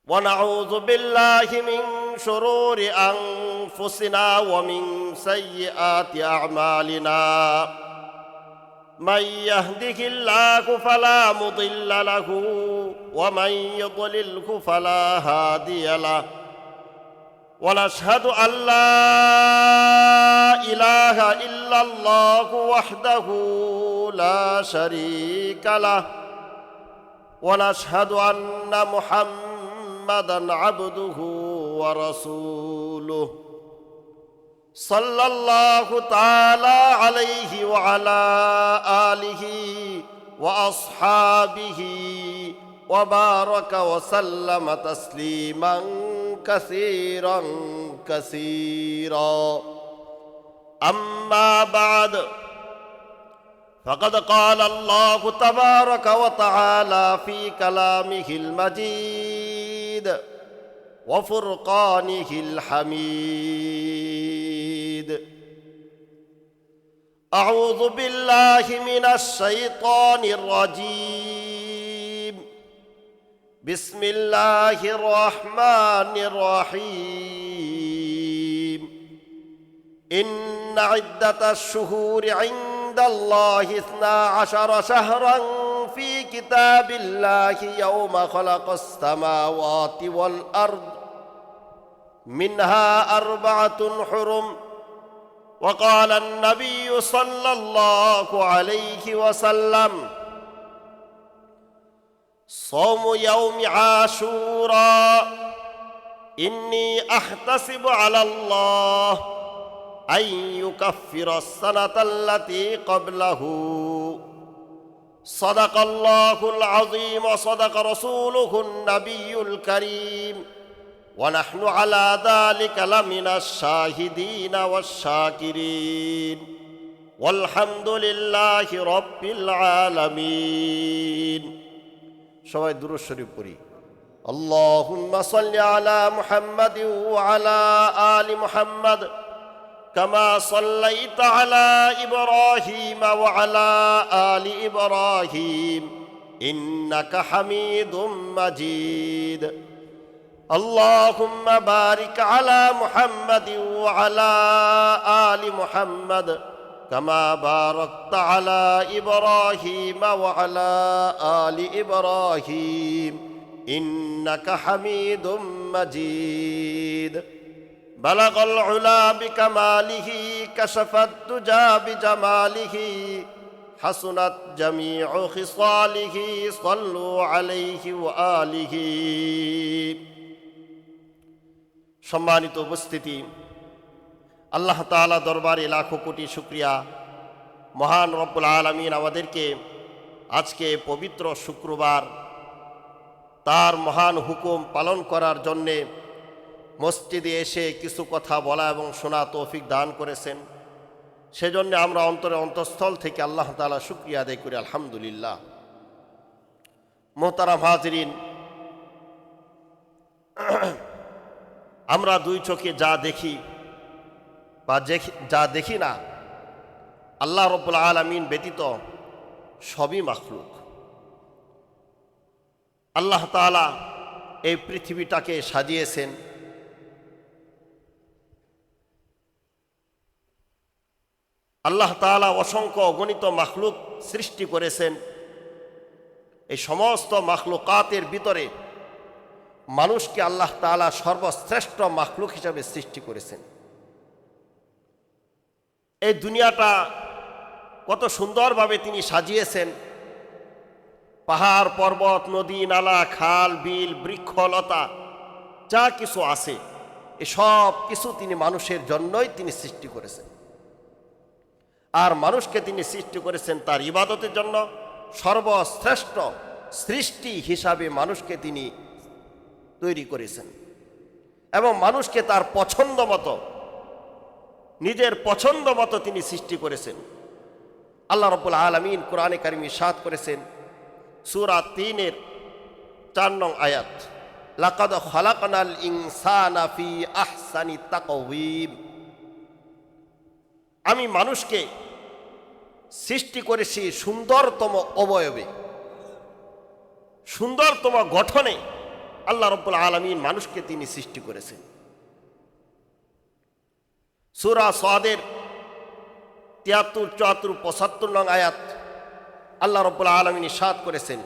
ونعوذ بالله من شرور أنفسنا ومن سيئات أعمالنا من يهده الله فلا مضل له ومن يضلله فلا هادي له ونشهد أن لا إله إلا الله وحده لا شريك له ونشهد أن محمدًا عبده ورسوله صلى الله تعالى عليه وعلى آله وأصحابه وبارك وسلم تسليما كثيرا كثيرا أما بعد فقد قال الله تبارك وتعالى في كلامه المجيد وفرقانه الحميد أعوذ بالله من الشيطان الرجيم بسم الله الرحمن الرحيم إن عدة الشهور عند الله 12 شهرا في كتاب الله يوم خلق السماوات والأرض منها 4 حرم وقال النبي صلى الله عليه وسلم صوم يوم عاشوراء إني أحتسب على الله أن يكفر السنة التي قبله صدق الله العظيم وصدق رسوله النبي الكريم ونحن على ذلك لمن الشاهدين والشاكرين والحمد لله رب العالمين সবাই দুরূদ শরীফ পড়ি اللهم صل على محمد وعلى آل محمد كما صليت على إبراهيم وعلى آل إبراهيم إنك حميد مجيد اللهم بارك على محمد وعلى آل محمد كما باركت على إبراهيم وعلى آل إبراهيم إنك حميد مجيد بلغ العلا بكماله كشف الدجى بجماله حسنت جميع خصاله صلوا عليه وآله সম্মানিত উপস্থিতি, আল্লাহ তাআলা দরবারে লাখো কোটি শুকরিয়া। মহান রব্বুল আলামিন আমাদেরকে আজকে পবিত্র শুক্রবার তার মহান হুকুম পালন করার জন্যে মসজিদে এসে কিছু কথা বলা এবং শোনা তৌফিক দান করেছেন। সেজন্য আমরা অন্তঃস্থল থেকে আল্লাহ তাআলা শুকরিয়া আদায় করি, আলহামদুলিল্লাহ। মোহতারাম হাজিরিন, আমরা দুই চোখে যা দেখি বা যা দেখি না, আল্লাহ রব্বুল আলামিন ব্যতীত সবই মাখলুক। আল্লাহ তাআলা এই পৃথিবীটাকে সাজিয়েছেন, আল্লাহ তাআলা অসংখ্য অগণিত মাখলুক সৃষ্টি করেছেন। এই সমস্ত মাখলুকাতের ভিতরে মানুষকে আল্লাহ তাআলা সর্বশ্রেষ্ঠ মাখলুক হিসাবে সৃষ্টি করেছেন। এই দুনিয়াটা কত সুন্দরভাবে তিনি সাজিয়েছেন। পাহাড় পর্বত, নদী নালা, খাল বিল, বৃক্ষলতা যা কিছু আছে, এসব কিছু তিনি মানুষের জন্যই তিনি সৃষ্টি করেছেন। আর মানুষকে তিনি সৃষ্টি করেছেন তার ইবাদতের জন্য। সর্বশ্রেষ্ঠ সৃষ্টি হিসাবে মানুষকে তিনি তৈরি করেছেন এবং মানুষকে তার পছন্দ মতো, নিজের পছন্দ মতো তিনি সৃষ্টি করেছেন। আল্লাহ রাব্বুল আলামিন কোরআনে কারিমে ইরশাদ করেছেন সূরা 3-4 নং আয়াত, লাকাদ খালাকনাল ইনসানা ফি আহসানি তাকওয়িম। আমি মানুষকে সৃষ্টি করেছি সুন্দরতম অবয়বে, সুন্দরতম গঠনে আল্লাহ রাব্বুল আলামিন মানুষকে তিনি সৃষ্টি করেছেন। সূরা সাদের 73, 74, 75 নং আয়াত আল্লাহ রাব্বুল আলামিন ইরশাদ করেছেন,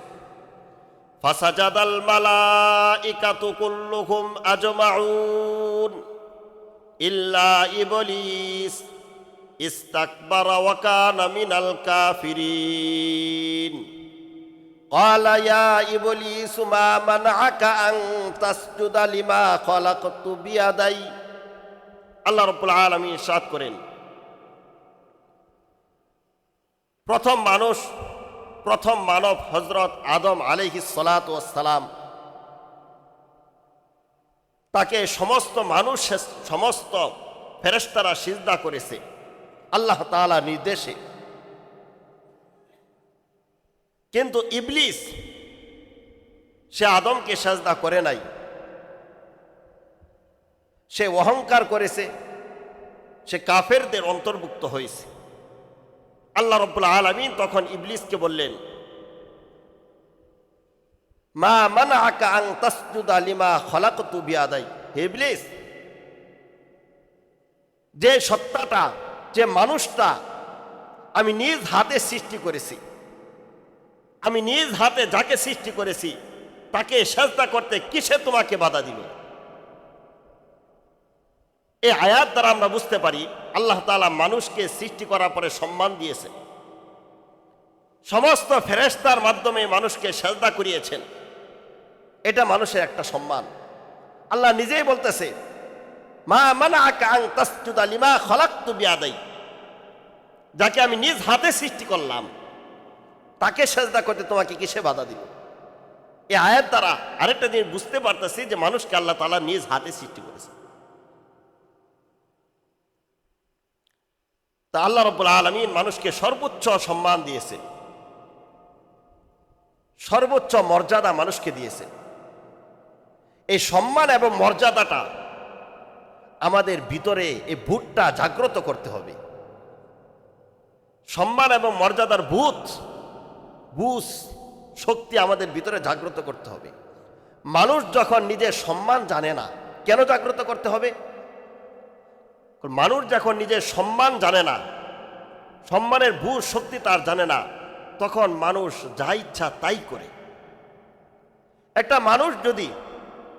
ফাসাজাদাল মালাইকাতু কুল্লুহুম আজমাউন ইল্লা ইবলিস ইস্তাকবারা ওয়া কানা মিনাল কাফিরিন ক্বালা ইয়া ইবলিস মা মানআকা আন তাসজুদা লিমা খালাকতু বিয়াদাই। আল্লাহ রাব্বুল আলামিন ইরশাদ করেন, প্রথম মানব হযরত আদম আলাইহিস সালাতু ওয়াস সালাম, তাকে সমস্ত ফেরেশতারা সিজদা করেছে আল্লাহ তাআলা নির্দেশে। কিন্তু ইবলিস সে আদমকে সিজদা করে নাই, সে অহংকার করেছে, সে কাফেরদের অন্তর্ভুক্ত হয়েছে। আল্লাহ রাব্বুল আলামিন তখন ইবলিসকে বললেন, মা মানআকা আন তাসজুদা লিমা খালাকতু বিয়াদাই। হে ইবলিস, যে সত্তাটা, যে মানুষটা আমি নিজ হাতে সৃষ্টি করেছি, আমি নিজ হাতে যাকে সৃষ্টি করেছি তাকে সিজদা করতে কিসে তোমাকে বাধা দিল? এই আয়াত দ্বারা আমরা বুঝতে পারি আল্লাহ তাআলা মানুষকে সৃষ্টি করার পরে সম্মান দিয়েছেন। সমস্ত ফেরেশতার মাধ্যমে মানুষকে সিজদা করিয়েছেন, এটা মানুষের একটা সম্মান। আল্লাহ নিজেই বলতেছে, মা মানআকা আন তাসজুদা লিমা খালাকতু বিয়াদাই, যাকে আমি নিজ হাতে সৃষ্টি করলাম তাকে সিজদা করতে তোমাকে কিসে বাধা দিল? এই আয়াত দ্বারা আরেকটা জিনিস বুঝতে পারতেছি যে মানুষকে আল্লাহ তাআলা নিজ হাতে সৃষ্টি করেছে। তা আল্লাহ রাব্বুল আলামিন মানুষকে সর্বোচ্চ সম্মান দিয়েছে, সর্বোচ্চ মর্যাদা মানুষকে দিয়েছে। এই সম্মান এবং মর্যাদাটা আমাদের ভিতরে এই বুঝটা জাগ্রত করতে হবে। সম্মান এবং মর্যাদার বুঝ শক্তি আমাদের ভিতরে জাগ্রত করতে হবে। মানুষ যখন নিজের সম্মান জানে না, কেন জাগ্রত করতে হবে? মানুষ যখন নিজের সম্মান জানে না, সম্মানের বুঝ শক্তি তার জানে না, তখন মানুষ যা ইচ্ছা তাই করে। একটা মানুষ যদি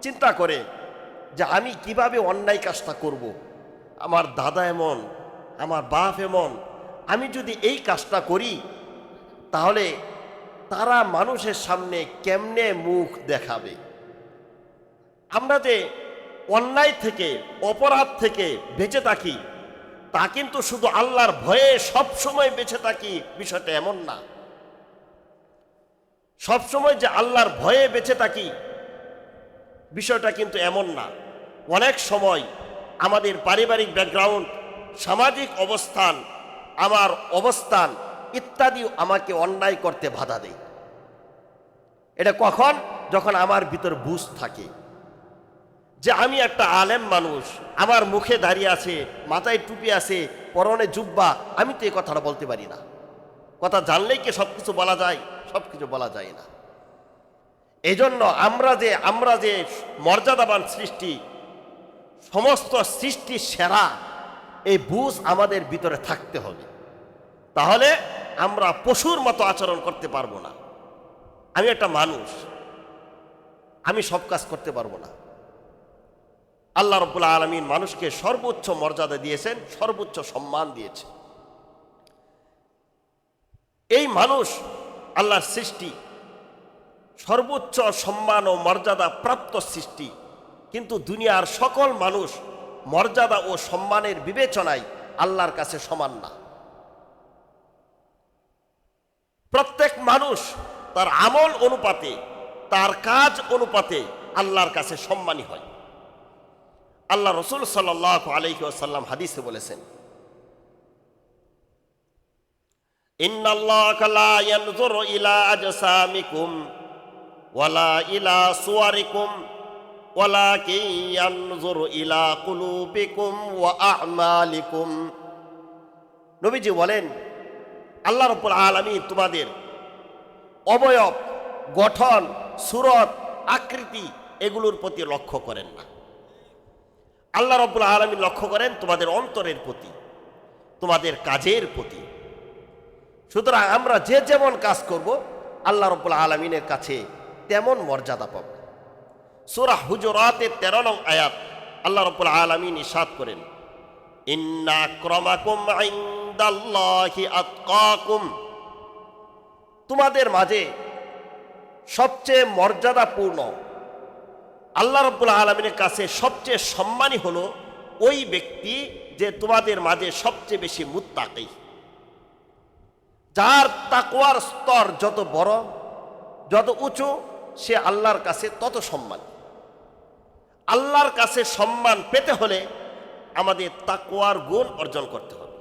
চিন্তা করে যে আমি কিভাবে অন্যায় কাজটা করব, আমার দাদা এমন, আমার বাপ এমন, আমি যদি এই কাজটা করি তাহলে তারা মানুষের সামনে কেমনে মুখ দেখাবে। আমরা যে অন্যায় থেকে, অপরাধ থেকে বেঁচে থাকি তা কিন্তু শুধু আল্লাহর ভয়ে সবসময় বেঁচে থাকি বিষয়টা এমন না। সবসময় যে আল্লাহর ভয়ে বেঁচে থাকি বিষয়টা কিন্তু এমন না। অনেক সময় আমাদের পারিবারিক ব্যাকগ্রাউন্ড, সামাজিক অবস্থান, আমার অবস্থান ইত্যাদি আমাকে অন্যায় করতে বাধা দেয়। এটা কখন? যখন আমার ভিতর বুঝ থাকে যে আমি একটা আলেম মানুষ, আমার মুখে দাঁড়িয়ে আছে, মাথায় টুপি আছে, পরনে জুব্বা, আমি তো এই কথাটা বলতে পারি না। কথা জানলেই কি সব কিছু বলা যায়? সব কিছু বলা যায় না। এই জন্য আমরা যে মর্যাদাবান সৃষ্টি, সমস্ত সৃষ্টির সেরা, এই বুঝ আমাদের ভিতরে থাকতে হবে। তাহলে আমরা পশুর মতো আচরণ করতে পারবো না। আমি একটা মানুষ, আমি সব কাজ করতে পারবো না। আল্লাহ রাব্বুল আলামিন মানুষকে সর্বোচ্চ মর্যাদা দিয়েছেন, সর্বোচ্চ সম্মান দিয়েছেন। এই মানুষ আল্লাহর সৃষ্টি, সর্বোচ্চ সম্মান ও মর্যাদা প্রাপ্ত সৃষ্টি, কিন্তু দুনিয়ার সকল মানুষ মর্যাদা ও সম্মানের বিবেচনায় আল্লাহর কাছে সমান না। প্রত্যেক মানুষ তার আমল অনুপাতে, তার কাজ অনুপাতে আল্লাহর কাছে সম্মানী হয়। আল্লাহ রাসূল সাল্লাল্লাহু আলাইহি ওয়াসাল্লাম হাদিসে বলেছেন, ইন্নাল্লাহা লা ইয়ানজুরু ইলা আজসামিকুম ওয়ালা ইলা সুওয়ারিকুম ওয়ালাকিন ইয়ানজুরু ইলা কুলুবিকুম ওয়া আ'মালিকুম। নবীজি বলেন, আল্লাহ রাব্বুল আলামিন তোমাদের অবয়ব, গঠন, সুরত, আকৃতি এগুলোর প্রতি লক্ষ্য করেন না। আল্লাহ রাব্বুল আলামিন লক্ষ্য করেন তোমাদের অন্তরের প্রতি, তোমাদের কাজের প্রতি। সুতরাং আমরা যে যেমন কাজ করব আল্লাহ রাব্বুল আলামিনের কাছে তেমন মর্যাদা পাব। সূরা হুজুরাতের 13 নং আয়াত আল্লাহ রাব্বুল আলামিন ইরশাদ করেন, ইন্না আক্রামাকুম ইনদাল্লাহি আতকাকুম, তোমাদের মাঝে সবচেয়ে মর্যাদাপূর্ণ আল্লাহ রাব্বুল আলামিনের কাছে সবচেয়ে সম্মানী হলো ওই ব্যক্তি যে তোমাদের মাঝে সবচেয়ে বেশি মুত্তাকি, যার তাকওয়ার স্তর যত বড় যত উঁচু সে আল্লাহর কাছে তত সম্মান। আল্লাহর কাছে সম্মান পেতে হলে আমাদের তাকওয়ার গুণ অর্জন করতে হবে।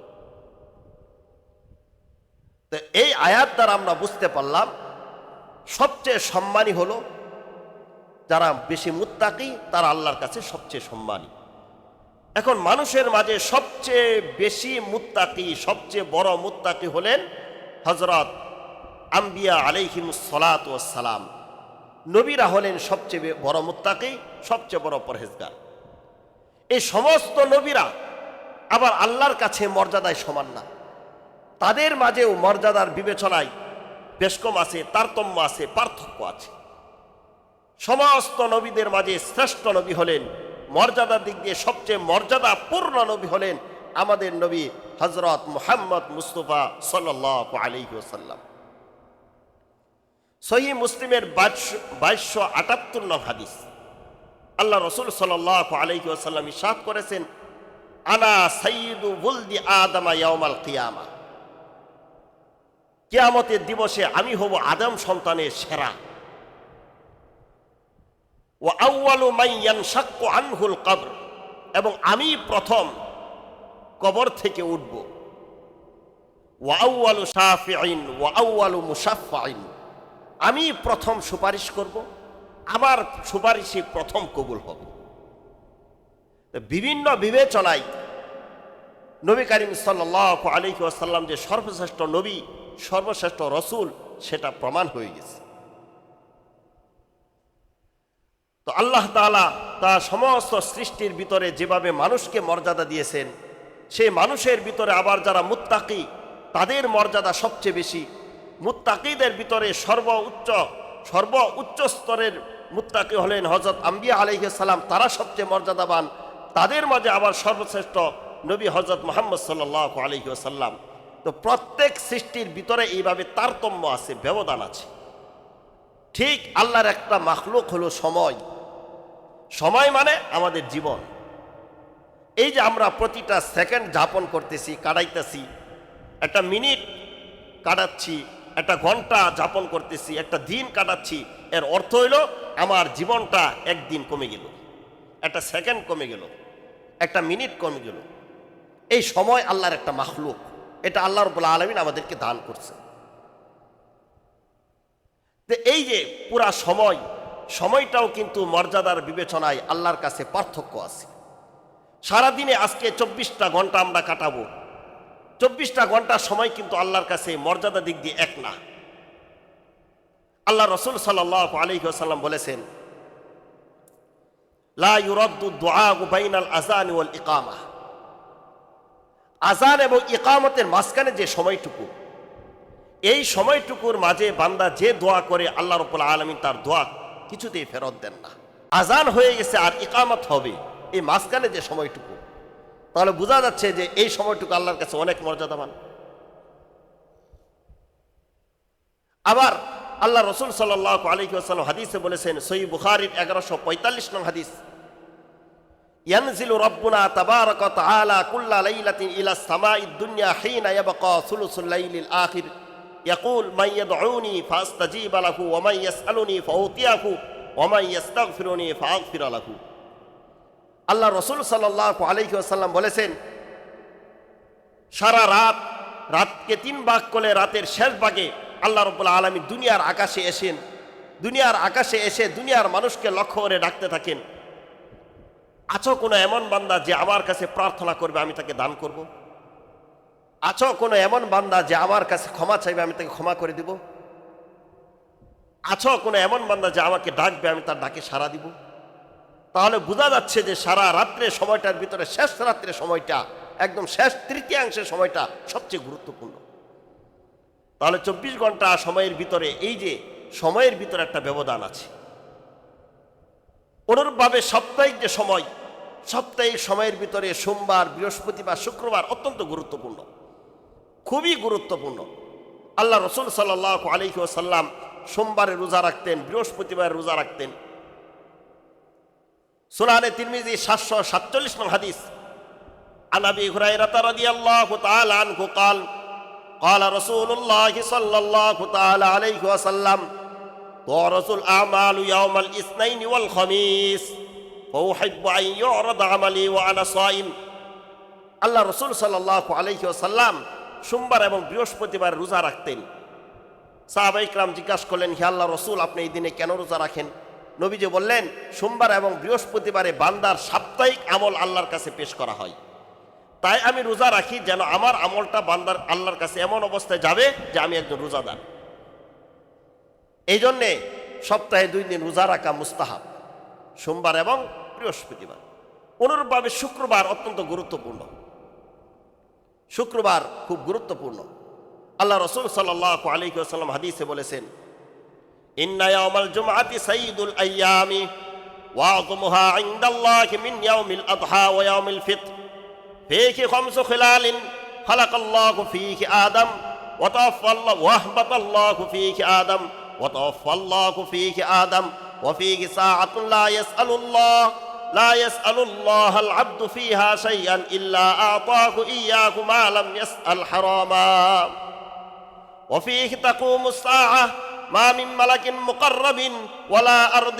তো এই আয়াত দ্বারা আমরা বুঝতে পারলাম সবচেয়ে সম্মানী হলো যারা বেশি মুত্তাকি, তারা আল্লাহর কাছে সবচেয়ে সম্মানী। এখন মানুষের মাঝে সবচেয়ে বেশি মুত্তাকি, সবচেয়ে বড় মুত্তাকি হলেন হযরত আম্বিয়া আলাইহিমুস সালাতু ওয়াস সালাম। নবীরা হলেন সবচেয়ে বড় মুত্তাকি, সবচেয়ে বড় পরহেজগার। এই সমস্ত নবীরা আবার আল্লাহর কাছে মর্যাদায় সমান না, তাদের মাঝেও মর্যাদার বিবেচনায় বেশ কম আছে, তারতম্য আছে, পার্থক্য আছে। সমস্ত নবীদের মাঝে শ্রেষ্ঠ নবী হলেন, মর্যাদার দিক দিয়ে সবচেয়ে মর্যাদাপূর্ণ নবী হলেন আমাদের নবী হযরত মুহাম্মদ মুস্তাফা সাল্লাল্লাহু আলাইহি ওয়াসাল্লাম। সহিহ মুসলিমের 2278 নং হাদিস আল্লাহ রাসূল সাল্লাল্লাহু আলাইহি ওয়াসাল্লাম ইরশাদ করেছেন, আনা সাইয়্যিদু ওয়ালদি আদম ইয়াউমাল কিয়ামা, কিয়ামতের দিবসে আমি হব আদম সন্তানের সেরা। ওয়া আউয়ালু মান ইয়ানশাক্কু আনহুল কবর, এবং আমি প্রথম কবর থেকে উঠব। ওয়া আউয়ালু শাফিঈন ওয়া আউয়ালু মুশাফফাঈন, আমি প্রথম সুপারিশ করব, আমার সুপারিশই প্রথম কবুল হবে। বিভিন্ন বিবেচনায় নবী করিম সাল্লাল্লাহু আলাইহি ওয়াসাল্লাম যে সর্বশ্রেষ্ঠ নবী, সর্বশ্রেষ্ঠ রসুল, সেটা প্রমাণ হয়ে গেছে। তো আল্লাহ তাআলা তার সমস্ত সৃষ্টির ভিতরে যেভাবে মানুষকে মর্যাদা দিয়েছেন, সেই মানুষের ভিতরে আবার যারা মুত্তাকি তাদের মর্যাদা সবচেয়ে বেশি। মুত্তাকিদের ভিতরে সর্বোচ্চ স্তরের মুত্তাকি হলেন হযরত আম্বিয়া আলাইহিস সালাম, তারা সবচেয়ে মর্যাদাবান। তাদের মাঝে আবার সর্বশ্রেষ্ঠ নবী হযরত মুহাম্মদ সাল্লাল্লাহু আলাইহি ওয়াসাল্লাম। তো প্রত্যেক সৃষ্টির ভিতরে এইভাবে তারতম্য আছে, ব্যবধান আছে। ঠিক আল্লাহর একটা মাখলুক হলো সময়। সময় মানে আমাদের জীবন। এই যে আমরা প্রতিটা সেকেন্ড যাপন করতেছি, কাটাইতেছি, একটা মিনিট কাটাচ্ছি, একটা ঘন্টা যাপন করতেছি, একটা দিন কাটাচ্ছি, এর অর্থ হইল আমার জীবনটা একদিন কমে গেল, একটা সেকেন্ড কমে গেল, একটা মিনিট কমে গেল। এই সময় আল্লাহর একটা মাখলুক, এটা আল্লাহ রাব্বুল আলামিন আমাদেরকে দান করছে। তো এই যে পুরা সময়টাও কিন্তু মর্যাদার বিবেচনায় আল্লাহর কাছে পার্থক্য আছে। সারাদিনে আজকে 24টা ঘন্টা আমরা কাটাবো, 24টা ঘন্টার সময় কিন্তু আল্লাহর কাছে মর্যাদা দিক দিয়ে এক না। আল্লাহ রাসূল সাল্লাল্লাহু আলাইহি ওয়াসাল্লাম বলেছেন, লা ইউরাদ্দু দুআউ বাইনাল আযান ওয়াল ইকামা, আযান এবং ইকামতের মাঝখানে যে সময়টুকু, এই সময়টুকুর মাঝে বান্দা যে দোয়া করে আল্লাহ রাব্বুল আলামিন তার দোয়া কিছুতেই ফেরত দেন না। আযান হয়ে গেছে আর ইকামত হবে, এই মাঝখানে যে সময়টুকু, তাহলে বোঝা যাচ্ছে যে এই সময়টুকু আল্লাহর কাছে অনেক মর্যাদাবান। আবার আল্লাহ রাসূল সাল্লাল্লাহু আলাইহি ওয়াসাল্লাম হাদিসে বলেছেন, সহিহ বুখারীর 1145 নং হাদিস, ইয়ানজিলু রাব্বুনা তাবারাকা ওয়া তাআলা কুল্লা লাইলাতিন ইলা সামাঈদ দুনিয়া হিনা ইয়াবকা সুলুসুল লাইলিল আখির ইয়াকুল মান ইয়াদউনি ফাস্তাজিব লাহু ওয়া মান ইয়াসআলুনি ফাউতিয়াহু ওয়া মান ইস্তাগফিরুনি ফাগফির লাহু। আল্লাহ রাসূল সাল্লাল্লাহু আলাইহি ওয়াসাল্লাম বলেছেন, সারা রাতকে 3 ভাগ করে রাতের শেষ ভাগে আল্লাহ রাব্বুল আলামিন দুনিয়ার আকাশে এসে দুনিয়ার মানুষকে লক্ষ্য করে ডাকতে থাকেন, আছো কোনো এমন বান্দা যে আমার কাছে প্রার্থনা করবে, আমি তাকে দান করব? আছো কোনো এমন বান্দা যে আমার কাছে ক্ষমা চাইবে, আমি তাকে ক্ষমা করে দিব? আছো কোনো এমন বান্দা যে আমাকে ডাকবে, আমি তার ডাকে সাড়া দিব? তাহলে বোঝা যাচ্ছে যে সারা রাত্রে সময়টার ভিতরে শেষ রাত্রের সময়টা, একদম শেষ তৃতীয়াংশের সময়টা সবচেয়ে গুরুত্বপূর্ণ। তাহলে 24 ঘন্টা সময়ের ভিতরে এই যে সময়ের ভিতরে একটা ব্যবধান আছে। অনুরূপভাবে সাপ্তাহিক যে সময়, সাপ্তাহিক সময়ের ভিতরে সোমবার, বৃহস্পতিবার, শুক্রবার অত্যন্ত গুরুত্বপূর্ণ, খুবই গুরুত্বপূর্ণ। আল্লাহ রসুল সাল্লাল্লাহু আলাইহি ওয়াসাল্লাম সোমবারে রোজা রাখতেন, বৃহস্পতিবার রোজা রাখতেন। সুনানে তিরমিজি 747 নং হাদিস, আন আবি হুরায়রা রাদিয়াল্লাহু তাআলা আনহু قال قال رسول الله صلى الله تعالى عليه وسلم تعرض الأعمال يوم الاثنين والخميس فأحب أن يعرض عملي وأنا صائم। আল্লাহ রসুল সাল্লাল্লাহু আলাইহি ওয়াসাল্লাম সোমবার এবং বৃহস্পতিবার রোজা রাখতেন। সাহাবায়ে কিরাম জিজ্ঞাসা করলেন, হে আল্লাহ রসুল, আপনি এই দিনে কেন রোজা রাখেন? নবীজি বললেন, সোমবার এবং বৃহস্পতিবারে বান্দার সাপ্তাহিক আমল আল্লাহর কাছে পেশ করা হয়, তাই আমি রোজা রাখি যেন আমার আমলটা বান্দার আল্লাহর কাছে এমন অবস্থায় যাবে যে আমি একজন রোজাদার। এই জন্যে সপ্তাহে 2 দিন রোজা রাখা মুস্তাহাব, সোমবার এবং বৃহস্পতিবার। অনুরূপভাবে শুক্রবার অত্যন্ত গুরুত্বপূর্ণ, শুক্রবার খুব গুরুত্বপূর্ণ। আল্লাহ রসুল সাল্লাল্লাহু আলাইহি ওয়াসাল্লাম হাদিসে বলেছেন, ইন্না ইয়াওমাল জুমআতি সাইয়্যিদুল আইয়ামি ওয়া আযমুহা ইনদাল্লাহি মিন ইয়াউমিল আযহা ওয়া ইয়াউমিল ফিত্র ফীহি খামসু খিলালিন খালাকাল্লাহু ফীহি আদম ওয়া তাওয়াফাল্লাহু ওয়া আহবাতাল্লাহু ফীহি আদম ওয়া তাওয়াফাল্লাহু ফীহি আদম ওয়া ফীহি সাআতুন لا يسأل الله العبد فيها شيئا إلا أعطاه إياه ما لم يسأل حراما وفيه تقوم الساعة ما من ملك مقرب ولا أرض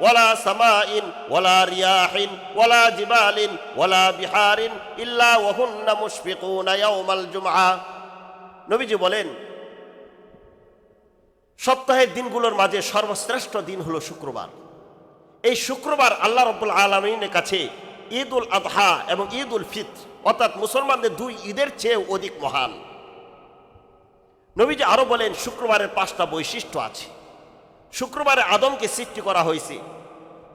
ولا سماء ولا رياح ولا جبال ولا بحار إلا وهن مشفقون يوم الجمعة। নবীজি বলেন, সপ্তাহের দিনগুলোর মাঝে সর্বশ্রেষ্ঠ দিন হলো শুক্রবার। এই শুক্রবার আল্লাহ রাব্বুল আলামিনের কাছে ঈদ উল আযহা এবং ঈদ উল ফিত্র অর্থাৎ মুসলমানদের 2 ঈদের চেয়ে অধিক মহান। নবীজি আরো বলেন, শুক্রবারের 5টা বৈশিষ্ট্য আছে। শুক্রবারে আদমকে সৃষ্টি করা হয়েছে,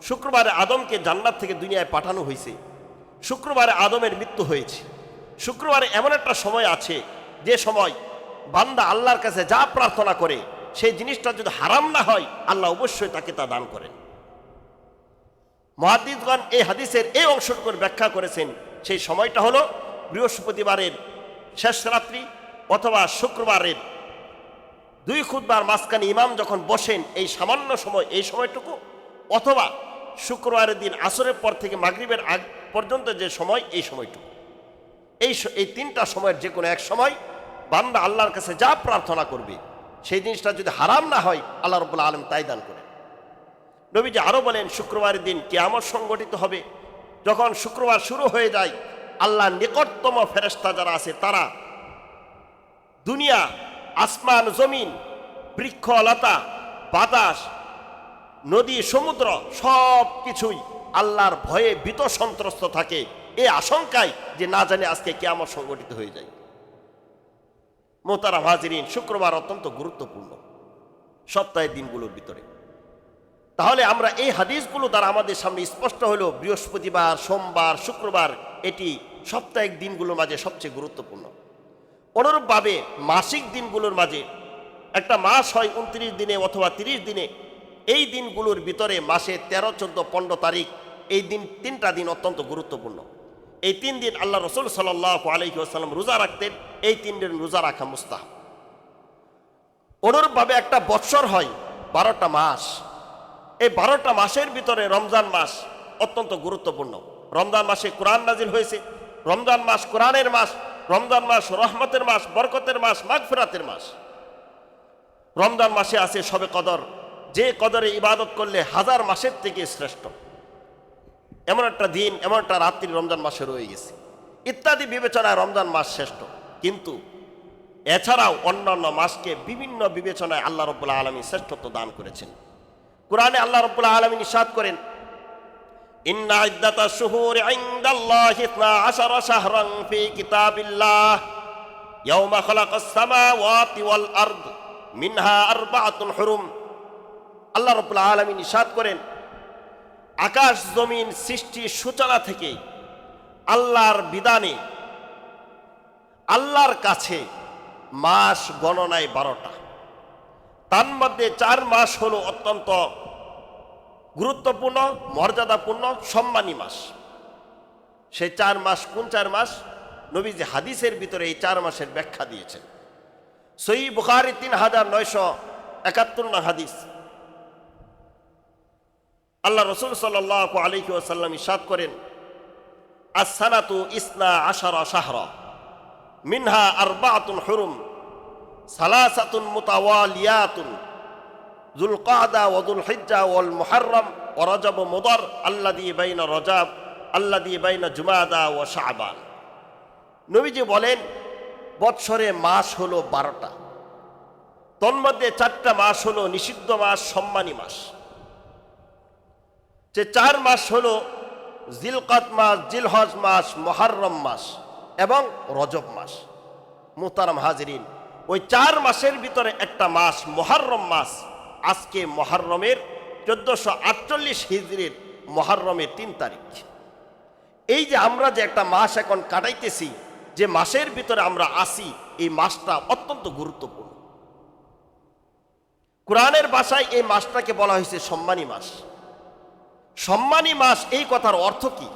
শুক্রবারে আদমকে জান্নাত থেকে দুনিয়ায় পাঠানো হয়েছে, শুক্রবারে আদমের মৃত্যু হয়েছে। শুক্রবারে এমন একটা সময় আছে যে সময় বান্দা আল্লাহর কাছে যা প্রার্থনা করে সেই জিনিসটা যদি হারাম না হয়, আল্লাহ অবশ্যই তাকে তা দান করেন। মুহাদ্দিসগণ এই হাদিসের এই অংশটুকুর ব্যাখ্যা করেছেন, সেই সময়টা হলো বৃহস্পতিবারের শেষ রাত্রি অথবা শুক্রবারের 2 খুতবার মাঝখানে ইমাম যখন বসেন এই সামান্য সময়, এই সময়টুকু, অথবা শুক্রবারের দিন আসরের পর থেকে মাগরিবের আগ পর্যন্ত যে সময়, এই সময়টুকু। এই 3টা সময়ের যে কোনো এক সময় বান্দা আল্লাহর কাছে যা প্রার্থনা করবে সেই জিনিসটা যদি হারাম না হয়, আল্লাহ রাব্বুল আলামিন তাই দান করেন। নবীজি আরো বলেন, শুক্রবারের দিন কিয়ামত সংগঠিত হবে। যখন শুক্রবার শুরু হয়ে যায়, আল্লাহর নিকটতম ফেরেশতা যারা আছে তারা দুনিয়া, আসমান, জমিন, বৃক্ষ, লতা, বাতাস, নদী, সমুদ্র সব কিছুই আল্লাহর ভয়ে ভীত সন্ত্রস্ত থাকে, এই আশঙ্কায় যে না জানে আজকে কিয়ামত সংগঠিত হয়ে যায়। মোহতারাম হাজিরিন, শুক্রবার অত্যন্ত গুরুত্বপূর্ণ সপ্তাহের দিনগুলোর ভিতরে। তাহলে আমরা এই হাদিসগুলো দ্বারা আমাদের সামনে স্পষ্ট হলো, বৃহস্পতিবার, সোমবার, শুক্রবার এটি সাপ্তাহিক দিনগুলোর মাঝে সবচেয়ে গুরুত্বপূর্ণ। অনুরূপভাবে মাসিক দিনগুলোর মাঝে, একটা মাস হয় 29 দিনে অথবা 30 দিনে, এই দিনগুলোর ভিতরে মাসে 13, 14, 15 তারিখ এই দিন 3টা দিন অত্যন্ত গুরুত্বপূর্ণ। এই 3 দিন আল্লাহ রসুল সাল্লাল্লাহু আলাইহি ওয়াসাল্লাম রোজা রাখতেন, এই 3 দিন রোজা রাখা মুস্তাহাব। অনুরূপভাবে একটা বৎসর হয় 12টা মাস, এই 12টা মাসের ভিতরে রমজান মাস অত্যন্ত গুরুত্বপূর্ণ। রমজান মাসে কোরআন নাজিল হয়েছে, রমজান মাস কোরআনের মাস, রমজান মাস রহমতের মাস, বরকতের মাস, মাগফিরাতের মাস। রমজান মাসে আছে শবে কদর, যে কদরে ইবাদত করলে 1000 মাসের থেকে শ্রেষ্ঠ। এমন একটা দিন, এমন একটা রাত্রি রমজান মাসে রয়ে গেছে। ইত্যাদি বিবেচনায় রমজান মাস শ্রেষ্ঠ, কিন্তু এছাড়াও অন্যান্য মাসকে বিভিন্ন বিবেচনায় আল্লাহ রাব্বুল আলামিন শ্রেষ্ঠত্ব দান করেছেন। কুরআনে আল্লাহ রাব্বুল আলামিন ইরশাদ করেন, ইন্না ইদ্দাতাশ শুহুরি ইনদাল্লাহি 12 শাহরান ফি কিতাবিল্লাহ ইয়াওমা খালাকাস সামাওয়াতি ওয়াল আরদ মিনহা আরবাআতুন হুরুম। আল্লাহ রাব্বুল আলামিন ইরশাদ করেন, আকাশ জমিন সৃষ্টির সূচনা থেকে আল্লাহর বিধানে আল্লাহর কাছে মাস গণনায় 12টা। তার মধ্যে 4 মাস হলো অত্যন্ত গুরুত্বপূর্ণ, মর্যাদাপূর্ণ, সম্মানী মাস। সেই 4 মাস কোন 4 মাস? নবীজি হাদিসের ভিতরে এই 4 মাসের ব্যাখ্যা দিয়েছেন। সহিহ বুখারী 3971 নং হাদিস। আল্লাহ রাসূল সাল্লাল্লাহু আলাইহি ওয়াসাল্লাম ইরশাদ করেন, আস-সানাতু 12 শাহরা মিনহা 4 হুরুম সালাসাতুন মুতাওয়ালিয়াতুন যুলকাদা ওয়া যুলহিজ্জা ওয়াল মুহাররম ওয়া রজব মুদার আল্লাযী বাইনা রজব আল্লাযী বাইনা জুমাদা ওয়া শাবান। নবীজি বলেন, বৎসরে মাস হলো 12টা। তন্মধ্যে 4টা মাস হলো নিষিদ্ধ মাস, সম্মানী মাস। যে 4 মাস হলো জিলকাদ মাস, জিলহজ মাস, মুহররম মাস এবং রজব মাস। মুহতারাম হাজিরিন, ওই 4 মাসের ভিতরে একটা মাস মুহররম মাস। আজকে মুহররমের 1448 হিজরির মুহররমের 3 তারিখ। এই যে আমরা যে একটা মাস এখন কাটাইতেছি, যে মাসের ভিতরে আমরা আসি, এই মাসটা অত্যন্ত গুরুত্বপূর্ণ। কোরআনের ভাষায় এই মাসটাকে বলা হয়েছে সম্মানী মাস। সম্মানী মাস এই কথার অর্থ কি?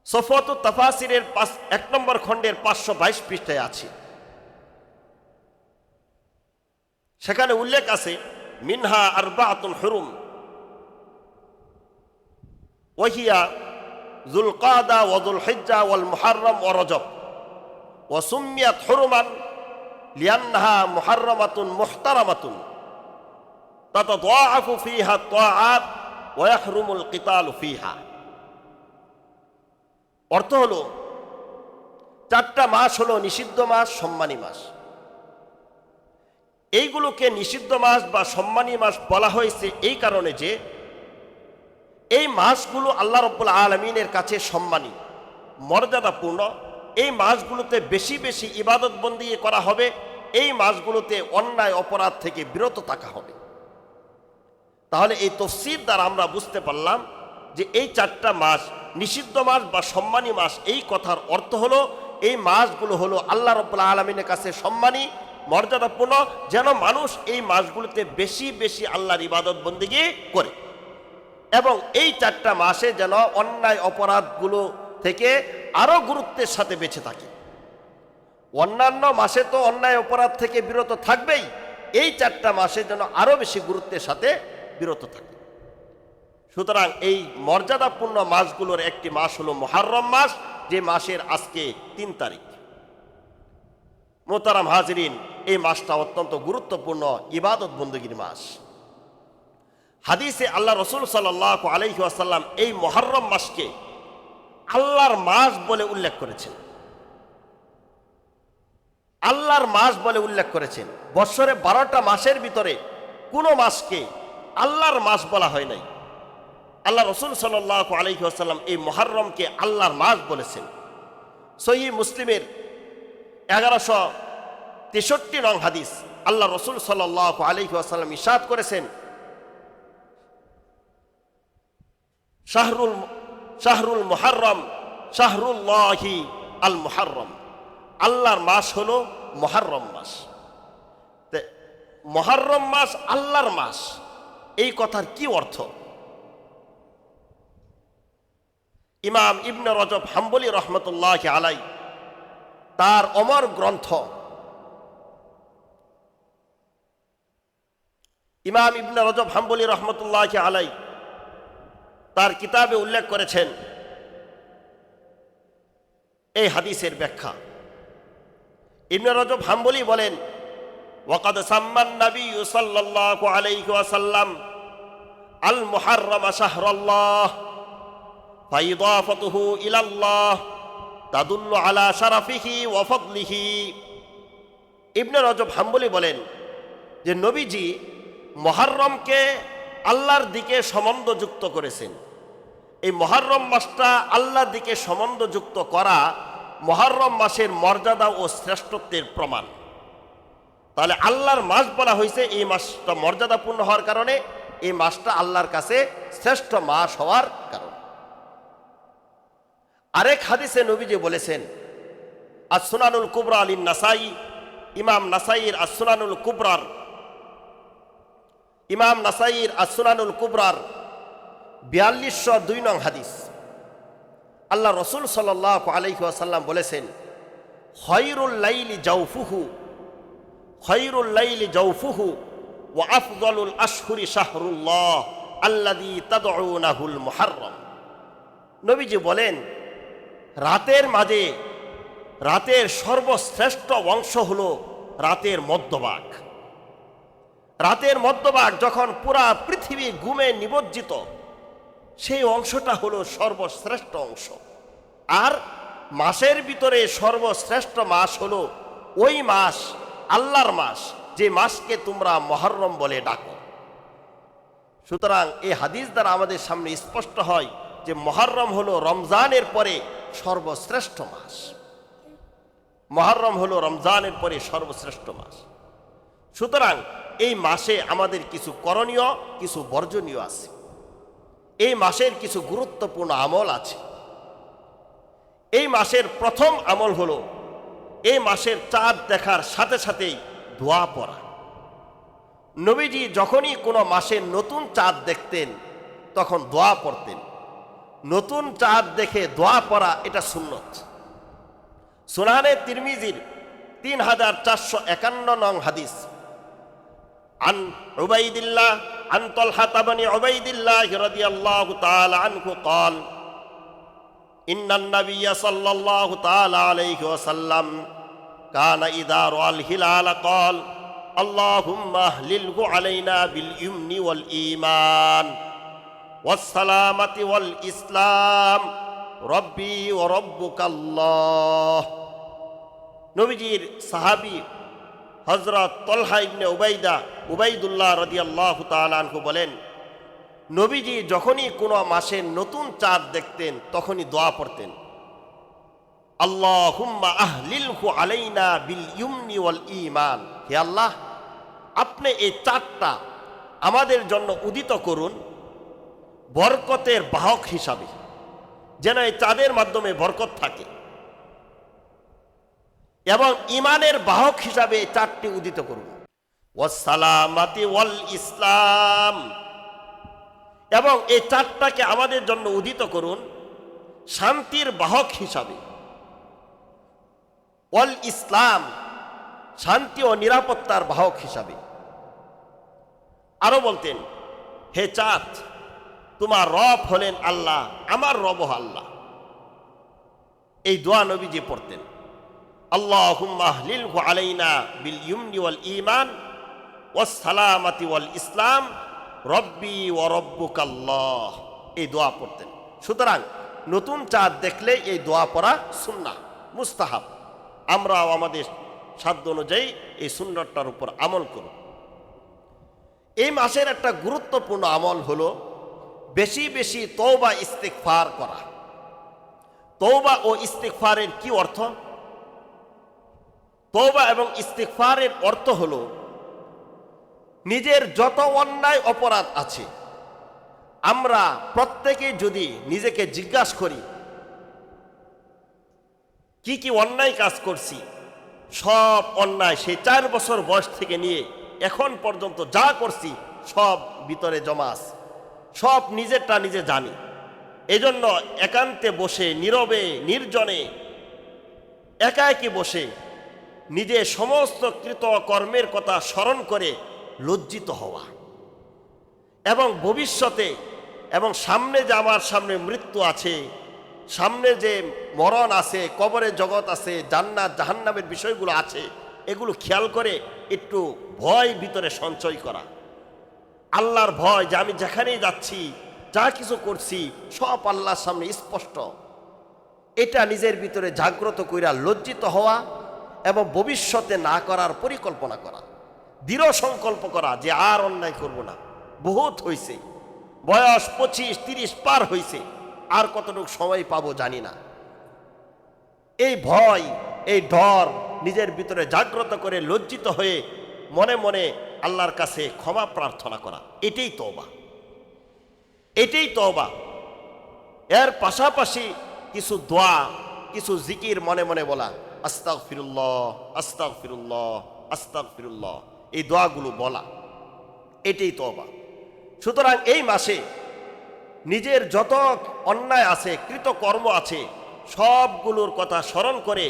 সফওয়াতুত তাফাসিরের 1 নম্বর খণ্ডের 522 পৃষ্ঠায় আছে। সেখানে উল্লেখ আছে, মিনহা 4 হুরুম ওয়াহিয়া যুলকাদা ওয়া যুলহিজ্জা ওয়াল মুহররম ওয়া রজব ওয়া সুম্মিয়াত হুরুমান লিআন্নাহা মুহররামাতুন মুহতারামাতুন তাতাদাআফু ফীহা আত-তাআত ওয়া ইয়াহরুমুল কিতালু ফীহা। অর্থ হলো, 4টা মাস হলো নিষিদ্ধ মাস, সম্মানী মাস। এইগুলোকে নিষিদ্ধ মাস বা সম্মানী মাস বলা হয়েছে এই কারণে যে এই মাসগুলো আল্লাহ রাব্বুল আলামিনের কাছে সম্মানী, মর্যাদাপূর্ণ। এই মাসগুলোতে বেশি বেশি ইবাদত বন্দি করা হবে। এই মাসগুলোতে অন্যায় অপরাধ থেকে বিরত থাকা হবে। তাহলে এই তাফসীর দ্বারা আমরা বুঝতে পারলাম যে এই 4টা মাস নিষিদ্ধ মাস বা সম্মানী মাস। এই কথার অর্থ হলো, এই মাসগুলো হলো আল্লাহ রাব্বুল আলামিনের কাছে সম্মানী, মর্যাদাপূর্ণ, যেন মানুষ এই মাসগুলোতে বেশি বেশি আল্লাহর ইবাদত বন্দেগী করে এবং এই 4টা মাসে যেন অন্যায় অপরাধগুলো থেকে আরো গুরুত্বের সাথে বেঁচে থাকে। অন্যান্য মাসে তো অন্যায় অপরাধ থেকে বিরত থাকবেই, এই 4টা মাসে যেন আরো বেশি গুরুত্বের সাথে বিরত থাকে। সুতরাং এই মর্যাদাপূর্ণ মাসগুলোর একটি মাস হলো মুহররম মাস, যে মাসের আজকে 3 তারিখ। মুহতারাম হাজিরিন, এই মাসটা অত্যন্ত গুরুত্বপূর্ণ ইবাদত বন্দেগীর মাস। হাদিসে আল্লাহ রাসূল সাল্লাল্লাহু আলাইহি ওয়াসাল্লাম এই মুহররম মাসকে আল্লাহর মাস বলে উল্লেখ করেছেন। আল্লাহর মাস বলে উল্লেখ করেছেন। বৎসরে 12টা মাসের ভিতরে কোনো মাসকে আল্লাহর মাস বলা হয় নাই। আল্লাহ রাসূল সাল্লাল্লাহু আলাইহি ওয়াসাল্লাম এই মুহররমকে আল্লাহর মাস বলেছেন। সহিহ মুসলিমের 1163 নং হাদিস। আল্লাহ রাসূল সাল্লাল্লাহু আলাইহি ওয়াসাল্লাম ইরশাদ করেছেন, শাহরুল মুহররম শাহরুল্লাহি আল মুহররম। আল্লাহর মাস হলো মুহররম মাস। মুহররম মাস আল্লাহর মাস, এই কথার কি অর্থ? ইমাম ইবনে রজব হাম্বলি রহমতুল্লাহি আলাই তার অমর গ্রন্থ ইমাম ইবনে রজব হাম্বলি রহমতুল্লাহি আলাই তার কিতাবে উল্লেখ করেছেন এই হাদিসের ব্যাখ্যা। ইবনে রজব হাম্বলি বলেন, ওয়াকাদ সাম্মান নবী সাল্লাল্লাহু আলাইহি ওয়াসাল্লাম আল মুহররম শাহরাল্লাহ ফাইদাফাতুহু ইলাল্লাহ তাদুল্লু আলা শারাফিহি ওয়া ফাদলিহি। ইবনে রজব হাম্বলি বলেন যে নবীজি মুহররমকে আল্লাহর দিকে সম্বন্ধযুক্ত করেছেন। এই মুহররম মাসটা আল্লাহর দিকে সম্বন্ধযুক্ত করা মুহররম মাসের মর্যাদা ও শ্রেষ্ঠত্বের প্রমাণ। তাহলে আল্লাহর মাস বলা হয়েছে এই মাসটা মর্যাদাপূর্ণ হওয়ার কারণে। এই মাসটা আল্লাহর কাছে শ্রেষ্ঠ মাস হওয়ার কারণ। আরেক হাদিসে নবীজি বলেছেন, as-সুনানুল কুবরা লিন নাসাই, ইমাম নাসাইর as-সুনানুল কুবরার, ইমাম নাসাইর as-সুনানুল কুবরার 4202 নং হাদিস। আল্লাহ রসুল সাল্লাল্লাহু আলাইহি ওয়াসাল্লাম বলেছেন, খায়রুল লাইলি জাওফুহু, খায়রুল লাইলি জাওফুহু ওয়া আফদালুল আশহুরি শাহরুল্লাহ আল্লাযী তাদউনাহুল মুহাররম। নবীজি বলেন, রাতের মাঝে রাতের সর্বশ্রেষ্ঠ অংশ হলো রাতের মধ্যভাগ। রাতের মধ্যভাগ যখন পুরা পৃথিবী ঘুমে নিমজ্জিত, সেই অংশটা হলো সর্বশ্রেষ্ঠ অংশ। আর মাসের ভিতরে সর্বশ্রেষ্ঠ মাস হলো ওই মাস, আল্লাহর মাস, যে মাসকে তোমরা মুহররম বলে ডাকো। সুতরাং এই হাদিস দ্বারা আমাদের সামনে স্পষ্ট হয় যে মুহররম হলো রমজানের পরে সর্বশ্রেষ্ঠ মাস। মুহররম হলো রমজানের পরে সর্বশ্রেষ্ঠ মাস। সুতরাং এই মাসে আমাদের কিছু করণীয়, কিছু বর্জনীয় আছে। এই মাসের কিছু গুরুত্বপূর্ণ আমল আছে। এই মাসের প্রথম আমল হলো এই মাসের চাঁদ দেখার সাথে সাথেই দোয়া পড়া। নবীজি যখনই কোনো মাসের নতুন চাঁদ দেখতেন তখন দোয়া পড়তেন। নতুন চাঁদ দেখে দোয়া পড়া এটা সুন্নত। সুনানে তিরমিজির 3451 নং হাদিস, আন উবাইদিল্লাহ আন তালহা ইবনে উবাইদিল্লাহ রাদিয়াল্লাহু তাআলা আনহু قال إن النبي صلى الله تعالى عليه وسلم كان إذا رأى الهلال قال اللهم أهلله علينا باليمن والإيمان والسلامة والإسلام ربي وربك الله। নবীজির সাহাবী হযরত তালহা ইবনে উবাইদুল্লাহ রাদিয়াল্লাহু তাআলা আনহু বলেন, নবীজি যখনই কোনো মাসের নতুন চাঁদ দেখতেন তখনই দোয়া পড়তেন, আল্লাহুম্মা আহলিলহু আলাইনা বিল ইয়ুমনি ওয়াল ঈমান। হে আল্লাহ, আপনি এই চাঁদটা আমাদের জন্য উদিত করুন বরকতের বাহক হিসাবে, যেন এই চাঁদের মাধ্যমে বরকত থাকে, এবং ইমানের বাহক হিসাবে এই চাঁদটি উদিত করুন। ওয়াসসালামাতি ওয়াল ইসলাম, এবং এই চাঁদটাকে আমাদের জন্য উদিত করুন শান্তির বাহক হিসাবে। ওয়াল ইসলাম, শান্তি ও নিরাপত্তার বাহক হিসাবে। আরো বলতেন, হে চাঁদ, তোমার রব হলেন আল্লাহ, আমার রব আল্লাহ। এই দোয়া নবীজি পড়তেন, আল্লাহুম্মা আহলিলহু আলাইনা বিল ইয়ুমনি ওয়াল ঈমান ওয়াস সালামাতি ওয়াল ইসলাম রব্বি ওয়া রব্বুকাল্লাহ। এই দোয়া পড়তেন। সুতরাং নতুন চাঁদ দেখলে এই দোয়া পড়া সুন্নাহ, মুস্তাহাব। আমরাও আমাদের সাধ্য অনুযায়ী এই সুন্নতটার উপর আমল করব। এই মাসের একটা গুরুত্বপূর্ণ আমল হলো বেশি বেশি তওবা ইস্তিগফার করা। তওবা ও ইস্তিগফারের কি অর্থ? তওবা এবং ইস্তিগফারের অর্থ হলো নিজের যত অন্যায় অপরাধ আছে, আমরা প্রত্যেকে যদি নিজেকে জিজ্ঞাসা করি কি কি অন্যায় কাজ করছি, সব অন্যায় সেই 4 বছর বয়স থেকে নিয়ে এখন পর্যন্ত যা করছি সব ভিতরে জমা আছে, সব নিজেরটা নিজে জানি। এজন্য একান্তে বসে নীরবে নির্জনে একা একই বসে নিজে সমস্ত কৃত কর্মের কথা স্মরণ করে লজ্জিত হওয়া, এবং ভবিষ্যতে এবং সামনে যে আমার সামনে মৃত্যু আছে, সামনে যে মরণ আছে, কবরে জগৎ আছে, জান্নাত জাহান্নামের বিষয়গুলো আছে, এগুলো খেয়াল করে একটু ভয় ভিতরে সঞ্চয় করা। আল্লাহর ভয় যে আমি যেখানেই যাচ্ছি, যা কিছু করছি সব আল্লাহর সামনে স্পষ্ট, এটা নিজের ভিতরে জাগ্রত কইরা লজ্জিত হওয়া এবং ভবিষ্যতে না করার পরিকল্পনা করা, দৃঢ় সংকল্প করা যে আর অন্যায় করব না, বহুত হয়েছে, বয়স 25-30 পার হয়েছে, আর কতটুকু সময় পাবো জানি না। এই ভয়, এই ডর নিজের ভিতরে জাগ্রত করে লজ্জিত হয়ে মনে মনে আল্লাহর কাছে ক্ষমা প্রার্থনা করা, এটাই তওবা, এটাই তওবা। এর পাশাপাশি কিছু দোয়া, কিছু জিকির মনে মনে বলা, আস্তাগফিরুল্লাহ আস্তাগফিরুল্লাহ আস্তাগফিরুল্লাহ, এই দোয়াগুলো বলা, এটাই তওবা। সুতরাং এই মাসে নিজের যত অন্যায় আছে, কৃতকর্ম আছে, সবগুলোর কথা স্মরণ করে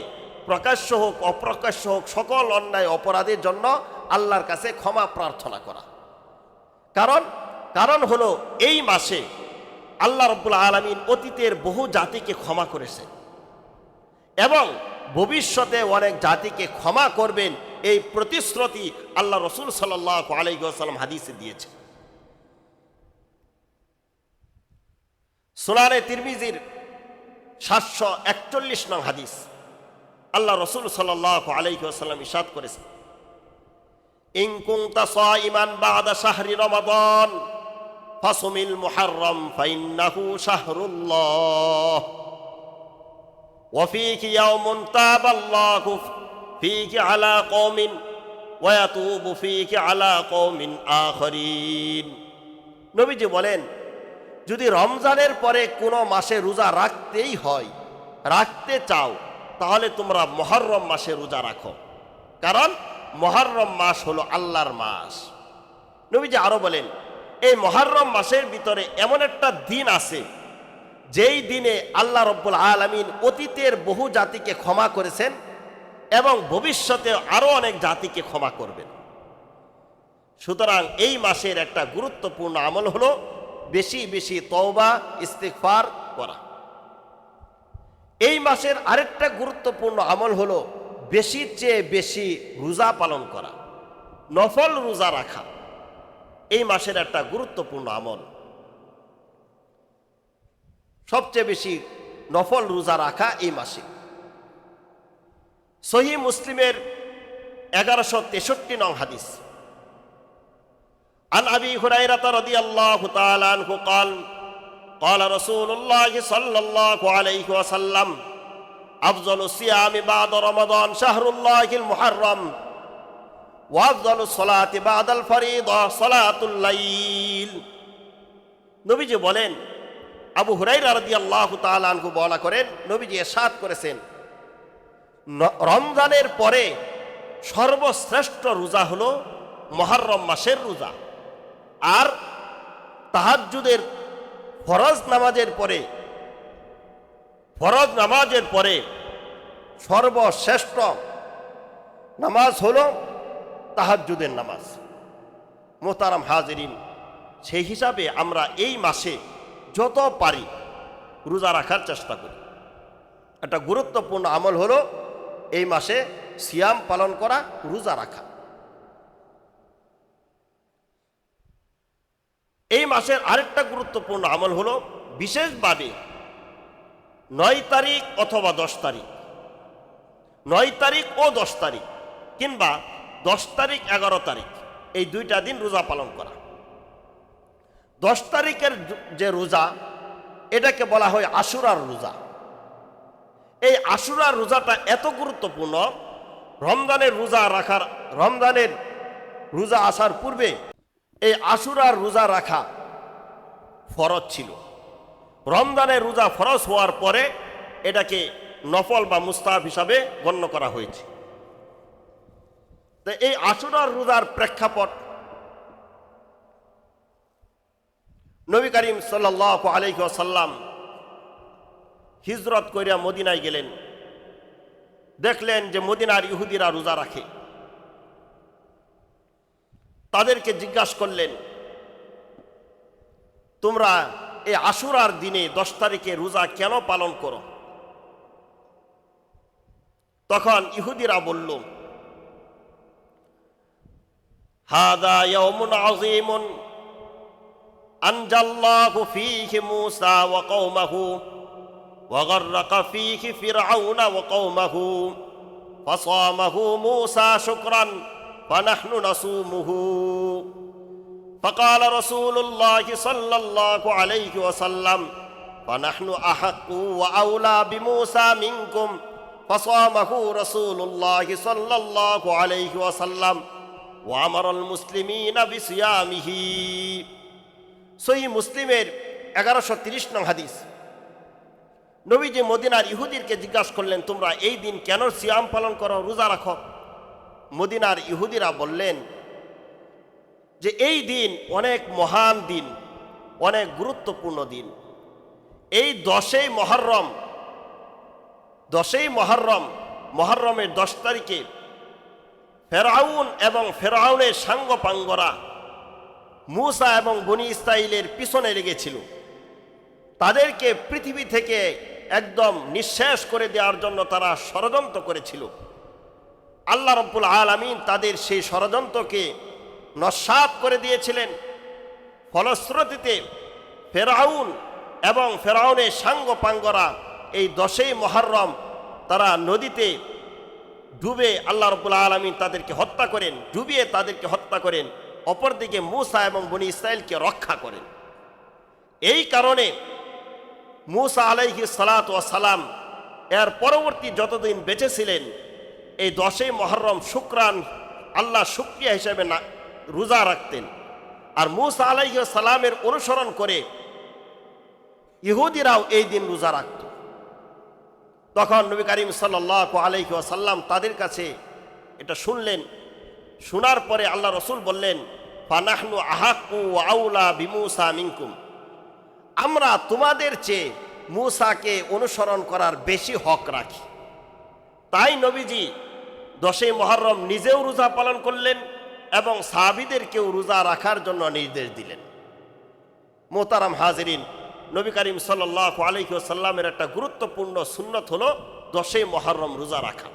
প্রকাশ্য হোক অপ্রকাশ্য হোক সকল অন্যায় অপরাধের জন্য আল্লাহর কাছে ক্ষমা প্রার্থনা করা। কারণ হলো এই মাসে আল্লাহ রাব্বুল আলামিন অতীতের বহু জাতিকে ক্ষমা করেছেন এবং ভবিষ্যতে অনেক জাতিকে ক্ষমা করবেন, এই প্রতিশ্রুতি আল্লাহ রসুল সাল্লাল্লাহু আলাইহি ওয়াসাল্লাম হাদিসে দিয়েছে। সুনানে তিরমিজির 741 নং হাদিস, আল্লাহ রসুল সাল্লাল্লাহু আলাইহি ওয়াসাল্লাম ইরশাদ করেছেন, ইন কুনতা সাইমান বা'দা শাহরি রমাদান ফাসুমিল মুহাররম ফাইন্নাহু শাহরুল্লাহ ওয়া ফীহি ইয়াওমুন তাবাল্লাহু ফীহি আলা কওমিন ওয়া ইয়াতুবু ফীহি আলা কওমিন আখারিন। নবীজি বলেন, যদি রমজানের পরে কোনো মাসে রোজা রাখতেই হয়, রাখতে চাও, তাহলে তোমরা মুহররম মাসে রোজা রাখো, কারণ মুহররম মাস হলো আল্লাহর মাস। নবীজি আরো বলেন, এই মুহররম মাসের ভিতরে এমন একটা দিন আছে যেই দিনে আল্লাহ রাব্বুল আলামিন অতীতের বহু জাতিকে ক্ষমা করেছেন এবং ভবিষ্যতে আরো অনেক জাতিকে ক্ষমা করবেন। সুতরাং এই মাসের একটা গুরুত্বপূর্ণ আমল হলো বেশি বেশি তওবা ইস্তিগফার করা। এই মাসের আরেকটা গুরুত্বপূর্ণ আমল হলো বেশির চেয়ে বেশি রোজা পালন করা, নফল রোজা রাখা। এই মাসের একটা গুরুত্বপূর্ণ আমল, সবচেয়ে বেশি নফল রোজা রাখা এই মাসে। সহিহ মুসলিমের 1163 নং হাদিস, عن أبي هريرة رضي الله تعالى عنه قال قال رسول الله صلى الله عليه وسلم أفضل الصيام بعد رمضان شهر الله المحرم وأفضل الصلاة بعد الفريضة صلاة الليل। নবীজি বলেন, আবু হুরায়রা রাদিয়াল্লাহু তাআলা আনহু বর্ণনা করেন, নবীজি ইরশাদ করেছেন, রমজানের পরে সর্বশ্রেষ্ঠ রোজা হলো মুহররম মাসের রোজা, আর তাহাজ্জুদের ফরজ নামাজের পরে সর্বশ্রেষ্ঠ নামাজ হলো তাহাজ্জুদের নামাজ। মোহতারাম হাজিরিন, সেই হিসাবে আমরা এই মাসে যত পারি রোজা রাখার চেষ্টা করি। একটা গুরুত্বপূর্ণ আমল হলো এই মাসে সিয়াম পালন করা, রোজা রাখা। এই মাসের আরেকটা গুরুত্বপূর্ণ আমল হলো বিশেষভাবে 9 তারিখ অথবা 10 তারিখ, 9 তারিখ ও 10 তারিখ, কিংবা 10 তারিখ 11 তারিখ, এই দুইটা দিন রোজা পালন করা। 10 তারিখের যে রোজা, এটাকে বলা হয় আশুরার রোজা। এই আশুরার রোজাটা এত গুরুত্বপূর্ণ, রমজানের রোজা আসার পূর্বে এই আশুরার রোজা রাখা ফরজ ছিল। রমজানের রোজা ফরজ হওয়ার পরে এটাকে নফল বা মুস্তাহাব হিসাবে গণ্য করা হয়েছে। তো এই আশুরার রোজার প্রেক্ষাপট, নবী করিম সাল্লাল্লাহু আলাইহি ওয়াসাল্লাম হিজরত করিয়া মদিনায় গেলেন, দেখলেন যে মদিনার ইহুদিরা রোজা রাখে। তাদেরকে জিজ্ঞাসা করলেন, তোমরা এই আশুরার দিনে 10 তারিখে রোজা কেন পালন করো? তখন ইহুদিরা বলল, হাদা ইয়াউমুন আযীমুন আনজাল্লাহু ফীহি মূসা ওয়া কওমাহু ওয়া গাররাকা ফীহি ফিরআউনা ওয়া কওমাহু ফাসামাহু মূসা শুকরান فنحن نصومه فقال رسول الله صلى الله عليه وسلم فنحن أحق وأولى بموسى منكم فصامه رسول الله صلى الله عليه وسلم ওয়া আমারাল মুসলিমিনা বিসিয়ামিহি। সহিহ মুসলিমের 1130 নং হাদিস। নবীজি মদিনার ইহুদিরকে জিজ্ঞাসা করলেন, তোমরা এই দিন কেন সিয়াম পালন করো, রোজা রাখো? মদিনার ইহুদিরা বললেন যে এই দিন অনেক মহান দিন, অনেক গুরুত্বপূর্ণ দিন। এই 10ই মুহররম, মুহররমের 10 তারিখে ফেরাউন এবং ফেরাউনের সাঙ্গপাঙ্গরা মূসা এবং বনী ইসরাইলের পিছনে লেগেছিল। তাদেরকে পৃথিবী থেকে একদম নিঃশেষ করে দেওয়ার জন্য তারা ষড়যন্ত্র করেছিল। আল্লাহ রাব্বুল আলামিন তাদের সেই ষড়যন্ত্রকে নস্যাৎ করে দিয়েছিলেন। ফলশ্রুতিতে ফেরাউন এবং ফেরাউনের সাঙ্গপাঙ্গরা এই 10ই মুহররম তারা নদীতে ডুবে আল্লাহ রাব্বুল আলামিন তাদেরকে হত্যা করেন, ডুবিয়ে তাদেরকে হত্যা করেন। অপরদিকে মূসা এবং বনী ইসরাইলকে রক্ষা করেন। এই কারণে মূসা আলাইহিস সালাতু ওয়াস সালাম এর পরবর্তী যতদিন বেঁচে ছিলেন এই 10ই মুহররম শুকরান আল্লাহ শুকরিয়া হিসেবে রোজা রাখতেন। আর মূসা আলাইহিস সালামের অনুসরণ করে ইহুদিরাও এই দিন রোজা রাখত। তখন নবী করিম সাল্লাল্লাহু আলাইহি ওয়াসাল্লাম তাদের কাছে এটা শুনলেন। শোনার পরে আল্লাহ রসুল বললেন, ফানাহনু আহাক্কু ওয়া আউলা বিমূসা মিনকুম, আমরা তোমাদের চেয়ে মূসাকে অনুসরণ করার বেশি হক রাখি। তাই নবীজি 10ই মুহররম নিজেও রোজা পালন করলেন এবং সাহাবীদেরকেও রোজা রাখার জন্য নির্দেশ দিলেন। মোহতারাম হাজিরিন, নবী করিম সাল্লাল্লাহু আলাইহি ওয়াসাল্লামের একটা গুরুত্বপূর্ণ সুন্নত হলো 10ই মুহররম রোজা রাখা।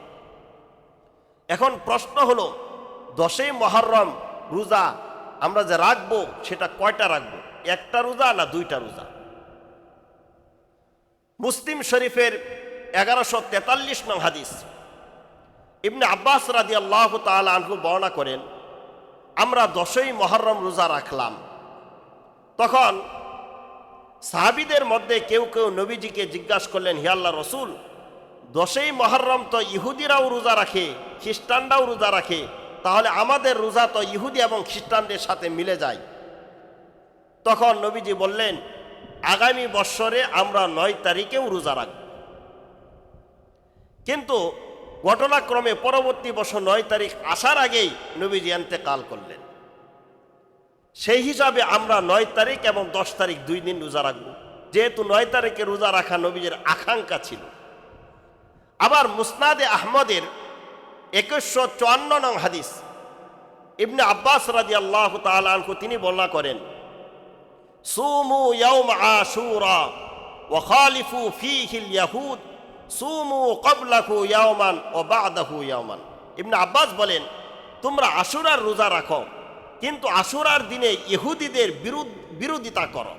এখন প্রশ্ন হলো, 10ই মুহররম রোজা আমরা যে রাখবো সেটা কয়টা রাখবো? একটা রোজা না দুইটা রোজা? মুসলিম শরীফের 1143 নং হাদিস। ইবনে আব্বাস রাদিয়াল্লাহু তাআলা আনহু বর্ণনা করেন, আমরা 10ই মুহররম রোজা রাখলাম। তখন সাহাবীদের মধ্যে কেউ কেউ নবীজিকে জিজ্ঞাসা করলেন, হে আল্লাহর রাসূল, 10ই মুহররম তো ইহুদিরাও রোজা রাখে, খ্রিস্টানরাও রোজা রাখে, তাহলে আমাদের রোজা তো ইহুদি এবং খ্রিস্টানদের সাথে মিলে যায়। তখন নবীজি বললেন, আগামী বৎসরে আমরা 9 তারিখেও রোজা রাখব। কিন্তু ঘটনাক্রমে পরবর্তী বছর 9 তারিখ আসার আগেই নবীজি ইন্তেকাল করলেন। সেই হিসাবে আমরা 9 তারিখ এবং 10 তারিখ 2 দিন রোজা রাখব, যেহেতু 9 তারিখে রোজা রাখা নবীজির আকাঙ্ক্ষা ছিল। আবার মুসনাদে আহমদের 2154 নং হাদিস। ইবনে আব্বাস রাদিয়াল্লাহু তাআলা আনহু তিনি বর্ণনা করেন, সুমু ইয়াউম আশুরা ওয়া খালিফু ফীহিল ইয়াহুদ সুমু ক্বাবলাহু ইয়াওমান ওয়া বা'দাহু ইয়াওমান। ইবনে আব্বাস বলেন, তোমরা আশুরার রোজা রাখো, কিন্তু আশুরার দিনে ইহুদিদের বিরোধিতা করো।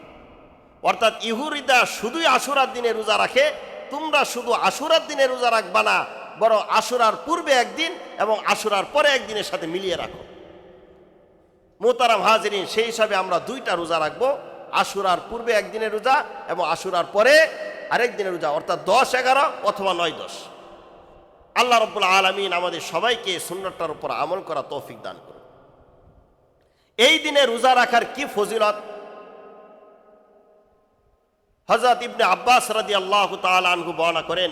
অর্থাৎ ইহুদিরা শুধুই আশুরার দিনে রোজা রাখে, তোমরা শুধু আশুরার দিনে রোজা রাখবা না, বরং আশুরার পূর্বে একদিন এবং আশুরার পরে একদিনের সাথে মিলিয়ে রাখো। মোহতারাম হাজিরিন, সেই হিসাবে আমরা 2টা রোজা রাখবো, আশুরার পূর্বে একদিনের রোজা এবং আশুরার পরে আরেক দিনের রোজা, অর্থাৎ 10-11 অথবা 9-10। আল্লাহ রাব্বুল আলামিন আমাদের সবাইকে সুন্নাহটার উপর আমল করা তৌফিক দান করুন। এই দিনে রোজা রাখার কি ফজিলত? হযরত ইবনে আব্বাস রাদিয়াল্লাহু তাআলা আনহু বর্ণনা করেন,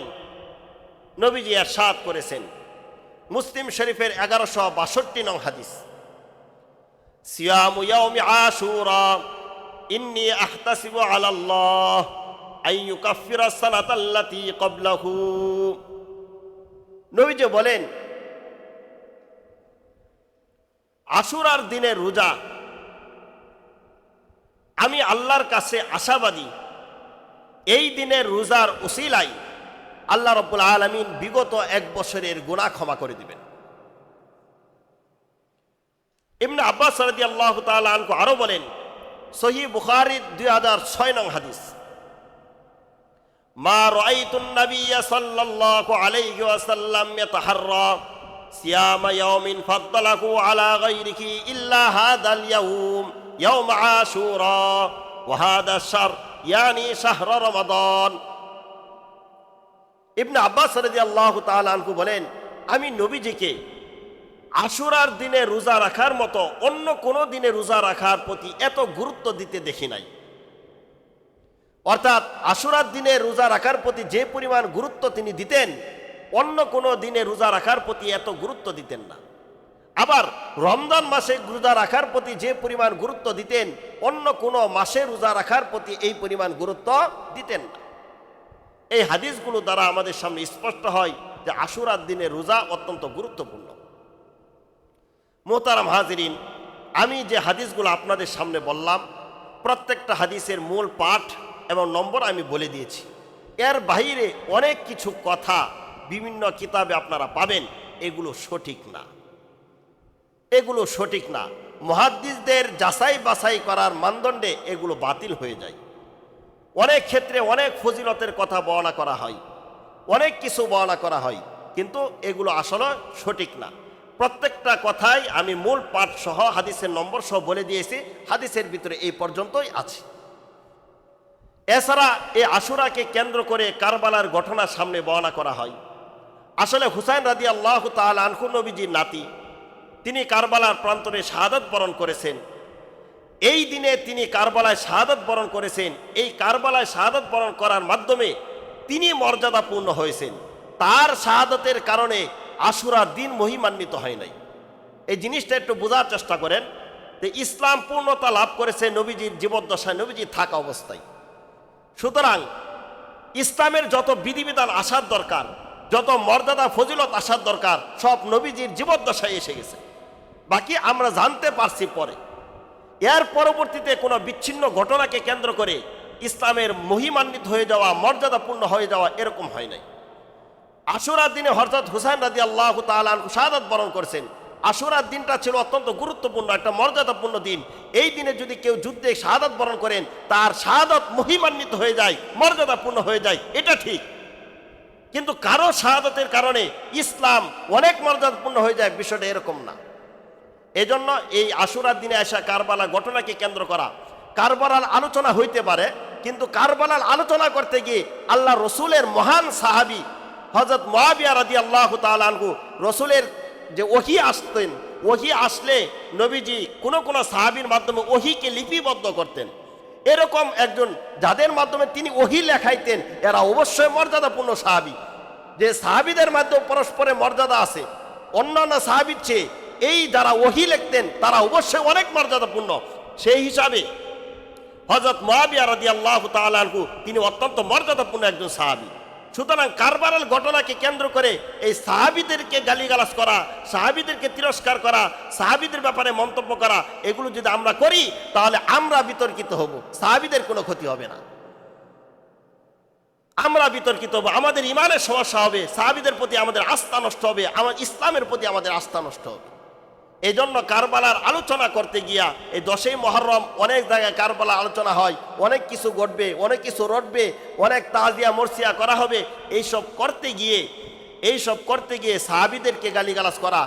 নবীজি ইরশাদ করেছেন, মুসলিম শরীফের 1162 নং হাদিস, সিয়ামু ইয়াউমি আশুরা ইন্নী আহতাসিবু আলাল্লাহ আন ইউকাফিরা সানাতাল্লাতী ক্বাবলাহু। নবীজি বলেন, আশুরার দিনের রোজা আমি আল্লাহর কাছে আশাবাদী, এই দিনের রোজার উসিলায় আল্লাহ রাব্বুল আলামিন বিগত 1 বছরের গুনাহ ক্ষমা করে দিবেন। ইবনে আব্বাস রাদিয়াল্লাহু তাআলা আনহু আরো বলেন, সহিহ বুখারীর 2006 নং হাদিস, মা রাআইতুন নাবিয়্যা সাল্লাল্লাহু আলাইহি ওয়াসাল্লাম ইয়াতাহাররা সিয়ামা ইয়াউমিন ফাদ্দালাহু আলা গায়রিহি ইল্লা হাদাল ইয়াউম ইয়াউম আশুরা ওয়া হাদা শাহর ইয়ানি শাহর রমাদান। ইবনে আব্বাস রাদিয়াল্লাহু তাআলা আনহু বলেন, আমি নবীজিকে আশুরার দিনে রোজা রাখার মতো অন্য কোনো দিনে রোজা রাখার প্রতি এত গুরুত্ব দিতে দেখি নাই। অর্থাৎ আশুরার দিনে রোজা রাখার প্রতি যে পরিমাণ গুরুত্ব তিনি দিতেন, অন্য কোনো দিনে রোজা রাখার প্রতি এত গুরুত্ব দিতেন না। আবার রমজান মাসে রোজা রাখার প্রতি যে পরিমাণ গুরুত্ব দিতেন, অন্য কোনো মাসে রোজা রাখার প্রতি এই পরিমাণ গুরুত্ব দিতেন না। এই হাদিসগুলো দ্বারা আমাদের সামনে স্পষ্ট হয় যে আশুরার দিনে রোজা অত্যন্ত গুরুত্বপূর্ণ। মোহতারাম হাজিরিন, আমি যে হাদিসগুলো আপনাদের সামনে বললাম, প্রত্যেকটা হাদিসের মূল পাঠ এবং নম্বর আমি বলে দিয়েছি। এর বাইরে অনেক কিছু কথা বিভিন্ন কিতাবে আপনারা পাবেন, এগুলো সঠিক না, এগুলো সঠিক না। মুহাদ্দিসদের যাচাই বাছাই করার মানদণ্ডে এগুলো বাতিল হয়ে যায়। অনেক ক্ষেত্রে অনেক ফজিলতের কথা বর্ণনা করা হয়, অনেক কিছু বর্ণনা করা হয়, কিন্তু এগুলো আসলে সঠিক না। প্রত্যেকটা কথাই আমি মূল পাঠ সহ হাদিসের নম্বর সহ বলে দিয়েছি, হাদিসের ভিতরে এই পর্যন্তই আছে। এছাড়া এই আশুরাকে কেন্দ্র করে কারবালার ঘটনা সামনে বর্ণনা করা হয়। আসলে হুসাইন রাদিয়াল্লাহু তাআলা আনহু নবীজির নাতি, তিনি কারবালার প্রান্তরে শাহাদাত বরণ করেছেন। এই দিনে তিনি কারবালায় শাহাদাত বরণ করেছেন। এই কারবালায় শাহাদাত বরণ করার মাধ্যমে তিনি মর্যাদাপূর্ণ হয়েছেন। তার শাহাদাতের কারণে আশুরার দিন মহিমান্বিত হয় নাই। এই জিনিসটা একটু বোঝার চেষ্টা করেন যে ইসলাম পূর্ণতা লাভ করেছে নবীজির জীবদ্দশায়, নবীজির থাকা অবস্থায়। সুতরাং ইসলামের যত বিধিবিধান আসার দরকার, যত মর্যাদা ফজিলত আসার দরকার, সব নবীজির জীবদ্দশায় এসে গেছে। বাকি আমরা জানতে পারছি পরে। এর পরবর্তীতে কোনো বিচ্ছিন্ন ঘটনাকে কেন্দ্র করে ইসলামের মহিমান্বিত হয়ে যাওয়া, মর্যাদাপূর্ণ হয়ে যাওয়া, এরকম হয় নাই। আশুরার দিনে হযরত হুসাইন রাদিয়াল্লাহু তাআলা আনহু শাহাদাত বরণ করেছেন। আশুরার দিনটা ছিল অত্যন্ত গুরুত্বপূর্ণ, একটা মর্যাদাপূর্ণ দিন। এই দিনে যদি কেউ যুদ্ধে শাহাদাত বরণ করেন, তার শাহাদাত মহিমান্বিত হয়ে যায়, মর্যাদাপূর্ণ হয়ে যায়, এটা ঠিক। কিন্তু কারো শাহাদাতের কারণে ইসলাম অনেক মর্যাদাপূর্ণ হয়ে যায়, বিষয়টা এরকম না। এজন্য এই আশুরার দিনে আসা কারবালা ঘটনাকে কেন্দ্র করা, কারবালার আলোচনা হইতে পারে, কিন্তু কারবালার আলোচনা করতে গিয়ে আল্লাহ রসুলের মহান সাহাবী হযরত মুআবিয়া রাদিয়াল্লাহু তাআলা আনহু, রসুলের যে ওহী আসতেন, ওহী আসলে নবীজি কোনো কোনো সাহাবীর মাধ্যমে ওহীকে লিপিবদ্ধ করতেন। এরকম একজন যাদের মাধ্যমে তিনি ওহী লেখাইতেন, এরা অবশ্যই মর্যাদাপূর্ণ সাহাবী। যে সাহাবীদের মাধ্যমে পরস্পরের মর্যাদা আছে অন্যান্য সাহাবীর চেয়ে, এই যারা ওহী লিখতেন তারা অবশ্যই অনেক মর্যাদাপূর্ণ। সেই হিসাবে হযরত মুআবিয়া রাদিয়াল্লাহু তাআলা আনহু তিনি অত্যন্ত মর্যাদাপূর্ণ একজন সাহাবী। সুতরাং কারবালার ঘটনাকে কেন্দ্র করে এই সাহাবীদেরকে গালিগালাজ করা, সাহাবীদেরকে তিরস্কার করা, সাহাবীদের ব্যাপারে মন্তব্য করা, এগুলো যদি আমরা করি তাহলে আমরা বিতর্কিত হব, সাহাবীদের কোনো ক্ষতি হবে না। আমরা বিতর্কিত হব, আমাদের ইমানের সমস্যা হবে, সাহাবীদের প্রতি আমাদের আস্থা নষ্ট হবে, আমার ইসলামের প্রতি আমাদের আস্থা নষ্ট হবে। এই জন্য কারবালার আলোচনা করতে গিয়া এই 10ই মুহররম অনেক জায়গায় কারবালার আলোচনা হয়, অনেক কিছু ঘটবে, অনেক কিছু রটবে, অনেক তাজিয়া মরসিয়া করা হবে। এইসব করতে গিয়ে সাহাবীদেরকে গালিগালাজ করা,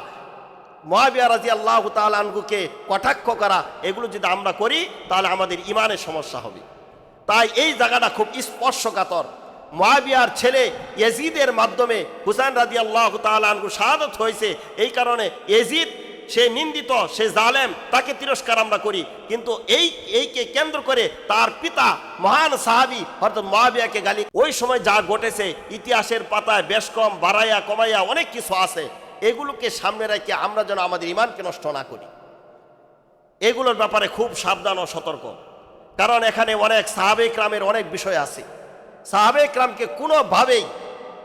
মুআবিয়া রাদিয়াল্লাহু তাআলা আনহুকে কটাক্ষ করা, এগুলো যদি আমরা করি তাহলে আমাদের ইমানের সমস্যা হবে। তাই এই জায়গাটা খুব স্পর্শকাতর। মুআবিয়ার ছেলে ইয়াজিদের মাধ্যমে হুসাইন রাদিয়াল্লাহু তাআলা আনহু শাহাদাত হয়েছে। এই কারণে ইয়াজিদ সে নিন্দিত, সে জালেম, তাকে তিরস্কার আমরা করি। কিন্তু এইকে কেন্দ্র করে তার পিতা মহান সাহাবী হযরত মুআবিয়াকে গালি, ওই সময় যা ঘটেছে ইতিহাসের পাতায় বেশ কম বাড়াইয়া কমাইয়া অনেক কিছু আছে। এগুলোকে সামনে রেখে আমরা যেন আমাদের ইমানকে নষ্ট না করি, এগুলোর ব্যাপারে খুব সাবধান ও সতর্ক। কারণ এখানে অনেক সাহাবে কেরামের অনেক বিষয় আছে। সাহাবে কেরামকে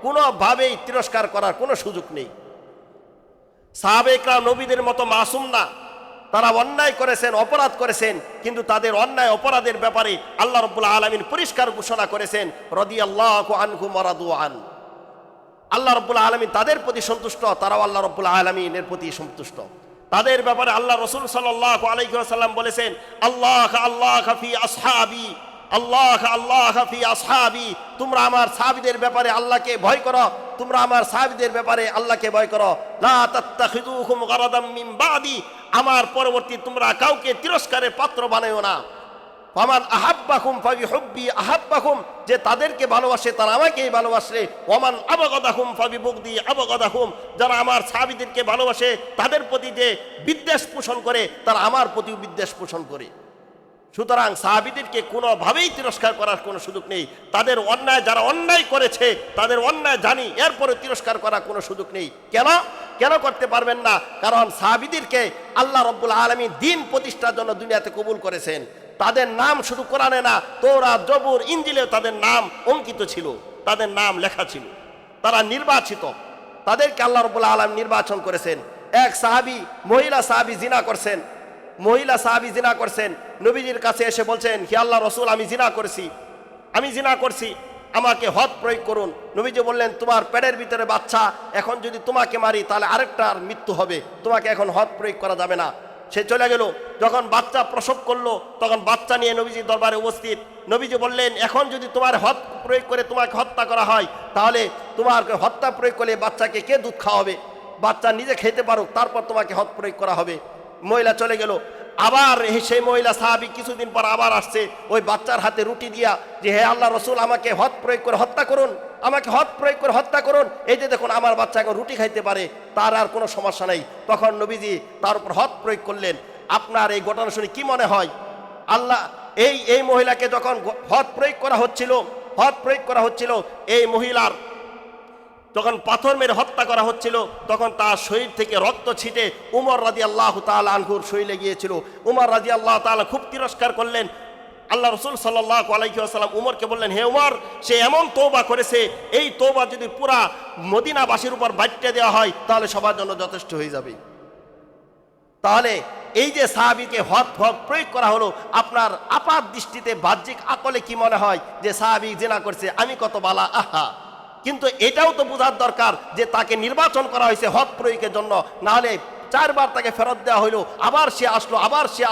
কোনোভাবেই তিরস্কার করার কোনো সুযোগ নেই। সাহাবে কেরাম নবীদের মতো মাসুম না, তারা অন্যায় করেছেন, অপরাধ করেছেন, কিন্তু তাদের অন্যায় অপরাধের ব্যাপারে আল্লাহ রাব্বুল আলামিন পরিষ্কার ঘোষণা করেছেন, রাদিয়াল্লাহু আনহুম ওয়া রাদু আন। আল্লাহ রাব্বুল আলামিন তাদের প্রতি সন্তুষ্ট, তারাও আল্লাহ রাব্বুল আলামিনের প্রতি সন্তুষ্ট। তাদের ব্যাপারে আল্লাহ রাসূল সাল্লাল্লাহু আলাইহি ওয়াসাল্লাম বলেছেন, আল্লাহ আল্লাহ ফি আসহাবি, আল্লাহ আল্লাহ ফি আসহাবি, তোমরা আমার সাহাবীদের ব্যাপারে আল্লাহকে ভয় করো, তোমরা আমার সাহাবীদের ব্যাপারে আল্লাহকে ভয় করো। লা তাত্তাখিযুহুম গারাদাম মিন বাদি, আমার পরবর্তী তোমরা কাউকে তিরস্কারের পাত্র বানায়ো না। ফামান আহাব্বাকুম ফাবিহুব্বি আহাব্বাকুম, যে তাদেরকে ভালোবাসে তারা আমাকেই ভালোবাসে। ওমান আবগাদাহুম ফাবিবুগদি আবগাদাহুম, যারা আমার সাহাবীদেরকে ভালোবাসে তাদের প্রতি যে বিদ্বেষ পোষণ করে তারা আমার প্রতিও বিদ্বেষ পোষণ করে। সুতরাং সাহাবীদেরকে কোনোভাবেই তিরস্কার করার কোনো সুযোগ নেই। তাদের অন্যায়, যারা অন্যায় করেছে তাদের অন্যায় জানি, এরপরে তিরস্কার করার কোনো সুযোগ নেই। কেন কেন করতে পারবেন না? কারণ সাহাবীদেরকে আল্লাহ রাব্বুল আলামিন দ্বীন প্রতিষ্ঠার জন্য দুনিয়াতে কবুল করেছেন। তাদের নাম শুধু কোরআনে না, তাওরাত, জবুর, ইনজিলেও তাদের নাম অঙ্কিত ছিল, তাদের নাম লেখা ছিল। তারা নির্বাচিত, তাদেরকে আল্লাহ রাব্বুল আলামিন নির্বাচন করেছেন। এক সাহাবী, মহিলা সাহাবী জিনা করছেন, মহিলা সাহাবী জিনা করছেন, নবীজির কাছে এসে বলছেন, হে আল্লাহ রসুল, আমি জিনা করছি, আমাকে হদ প্রয়োগ করুন। নবীজি বললেন, তোমার পেটের ভিতরে বাচ্চা, এখন যদি তোমাকে মারি তাহলে আরেকটার মৃত্যু হবে, তোমাকে এখন হদ প্রয়োগ করা যাবে না। সে চলে গেল। যখন বাচ্চা প্রসব করলো তখন বাচ্চা নিয়ে নবীজির দরবারে উপস্থিত। নবীজি বললেন, এখন যদি তোমার হদ প্রয়োগ করে তোমাকে হত্যা করা হয় তাহলে তোমার হত্যা প্রয়োগ করলে বাচ্চাকে কে দুধ খাওয়াবে? বাচ্চা নিজে খেতে পারুক, তারপর তোমাকে হদ প্রয়োগ করা হবে। মহিলা চলে গেল। আবার সেই মহিলা সাহাবী কিছুদিন পর আবার আসছে, ওই বাচ্চার হাতে রুটি দিয়া, যে হে আল্লাহ রসুল, আমাকে হদ প্রয়োগ করে হত্যা করুন, আমাকে হদ প্রয়োগ করে হত্যা করুন, এই যে দেখুন আমার বাচ্চা এখন রুটি খাইতে পারে, তার আর কোনো সমস্যা নেই। তখন নবীজি তার উপর হদ প্রয়োগ করলেন। আপনার এই ঘটনা শুনে কি মনে হয়? আল্লাহ এই মহিলাকে যখন হদ প্রয়োগ করা হচ্ছিল, এই মহিলার যখন পাথর মেরে হত্যা করা হচ্ছিল তখন তার শরীর থেকে রক্ত ছিটে উমর রাদিয়াল্লাহু তাআলা আনহুর শরীরে গিয়েছিল। উমর রাদিয়াল্লাহু তাআলা খুব তিরস্কার করলেন। আল্লাহ রসুল সাল্লাল্লাহু আলাইহি ওয়াসাল্লাম উমরকে বললেন, হে উমর, সে এমন তওবা করেছে, এই তওবা যদি পুরা মদিনাবাসীর উপর বাট্টে দেওয়া হয় তাহলে সবার জন্য যথেষ্ট হয়ে যাবে। তাহলে এই যে সাহাবীকে হদ প্রয়োগ করা হলো, আপনার আপাত দৃষ্টিতে বাহ্যিক আকলে কি মনে হয় যে সাহাবী জিনা করছে, আমি কত বালা, আহা। কিন্তু এটাও তো বোঝার দরকার যে তাকে নির্বাচন করা হয়েছে হদ প্রয়োগের জন্য, নাহলে 4 বার তাকে ফেরত দেওয়া হইলো, আবার সে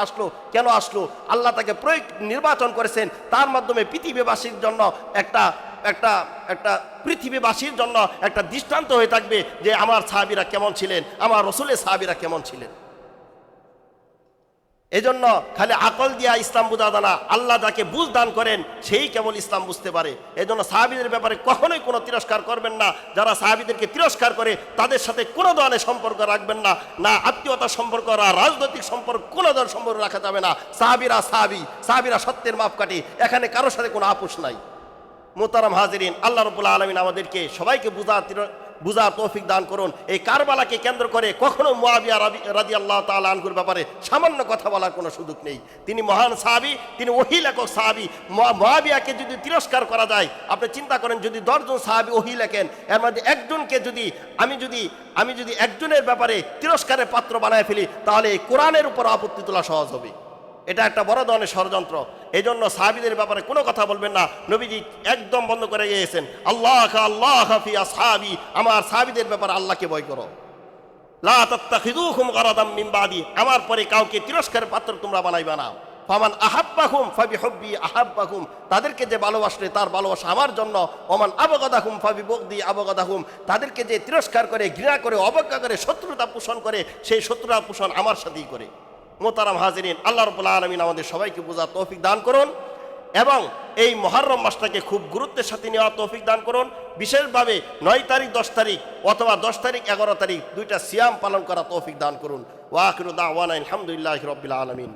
আসলো। কেন আসলো? আল্লাহ তাকে নির্বাচন করেছেন, তার মাধ্যমে পৃথিবীবাসীর জন্য একটা পৃথিবীবাসীর জন্য একটা দৃষ্টান্ত হয়ে থাকবে যে আমার সাহাবীরা কেমন ছিলেন, আমার রসুলের সাহাবীরা কেমন ছিলেন। এজন্য খালি আকল দিয়া ইসলাম বোঝা যায় না, আল্লাহ যাকে বুঝ দান করেন সেই কেবল ইসলাম বুঝতে পারে। এজন্য সাহাবীদের ব্যাপারে কখনোই কোনো তিরস্কার করবেন না। যারা সাহাবীদেরকে তিরস্কার করে তাদের সাথে কোনো ধরনের সম্পর্ক রাখবেন না, না আত্মীয়তার সম্পর্ক, না রাজনৈতিক সম্পর্ক, কোনো ধরনের সম্পর্ক রাখা যাবে না। সাহাবীরা সত্যের মাপকাঠি, এখানে কারোর সাথে কোনো আপোষ নাই। মোহতারাম হাজিরিন, আল্লাহ রাব্বুল আলামিন আমাদেরকে সবাইকে বুঝার তৌফিক দান করুন। এই কারবালাকে কেন্দ্র করে কখনো মুআবিয়া রাদিয়াল্লাহু তাআলা আনহুর ব্যাপারে সামান্য কথা বলার কোনো সুযোগ নেই। তিনি মহান সাহাবী, তিনি ওহী লেখক সাহাবী। মুআবিয়াকে যদি তিরস্কার করা যায়, আপনি চিন্তা করেন, যদি 10 জন সাহাবী ওহী লেখেন, এর মধ্যে একজনকে যদি আমি যদি একজনের ব্যাপারে তিরস্কারের পাত্র বানায় ফেলি, তাহলে এই কোরআনের উপর আপত্তি তোলা সহজ হবে। এটা একটা বড় ধরনের ষড়যন্ত্র। এই জন্য সাহাবীদের ব্যাপারে কোনো কথা বলবেন না। নবীজি একদম বন্ধ করে গিয়েছেন, আল্লাহ ফি আসহাবি, আমার সাহাবীদের ব্যাপারে আল্লাহকে ভয় করো। লা তাত্তাখিযুহুম গারাদাম মিন বাদি, আমার পরে কাউকে তিরস্কারের পাত্র তোমরা বানাইবা না। ফামান আহাব্বাহুম ফাবিহুব্বি আহাব্বাহুম, তাদেরকে যে ভালোবাসলে তার ভালোবাসা আমার জন্য। ওমান আবগাদাহুম ফাবিবুগদি আবগাদাহুম, তাদেরকে যে তিরস্কার করে, ঘৃণা করে, অবজ্ঞা করে, শত্রুতা পোষণ করে, সেই শত্রুতা পোষণ আমার সাথেই করে। মোহতারাম হাজিরিন, আল্লাহ রাব্বুল আলামিন আমাদের সবাইকে বোঝার তৌফিক দান করুন এবং এই মুহররম মাসটাকে খুব গুরুত্বের সাথে নেওয়ার তৌফিক দান করুন। বিশেষভাবে 9 তারিখ 10 তারিখ অথবা 10 তারিখ 11 তারিখ 2টা সিয়াম পালন করা তৌফিক দান করুন। ওয়া আখিরু দাওয়ানা আলহামদুলিল্লাহি রাব্বিল আলামিন।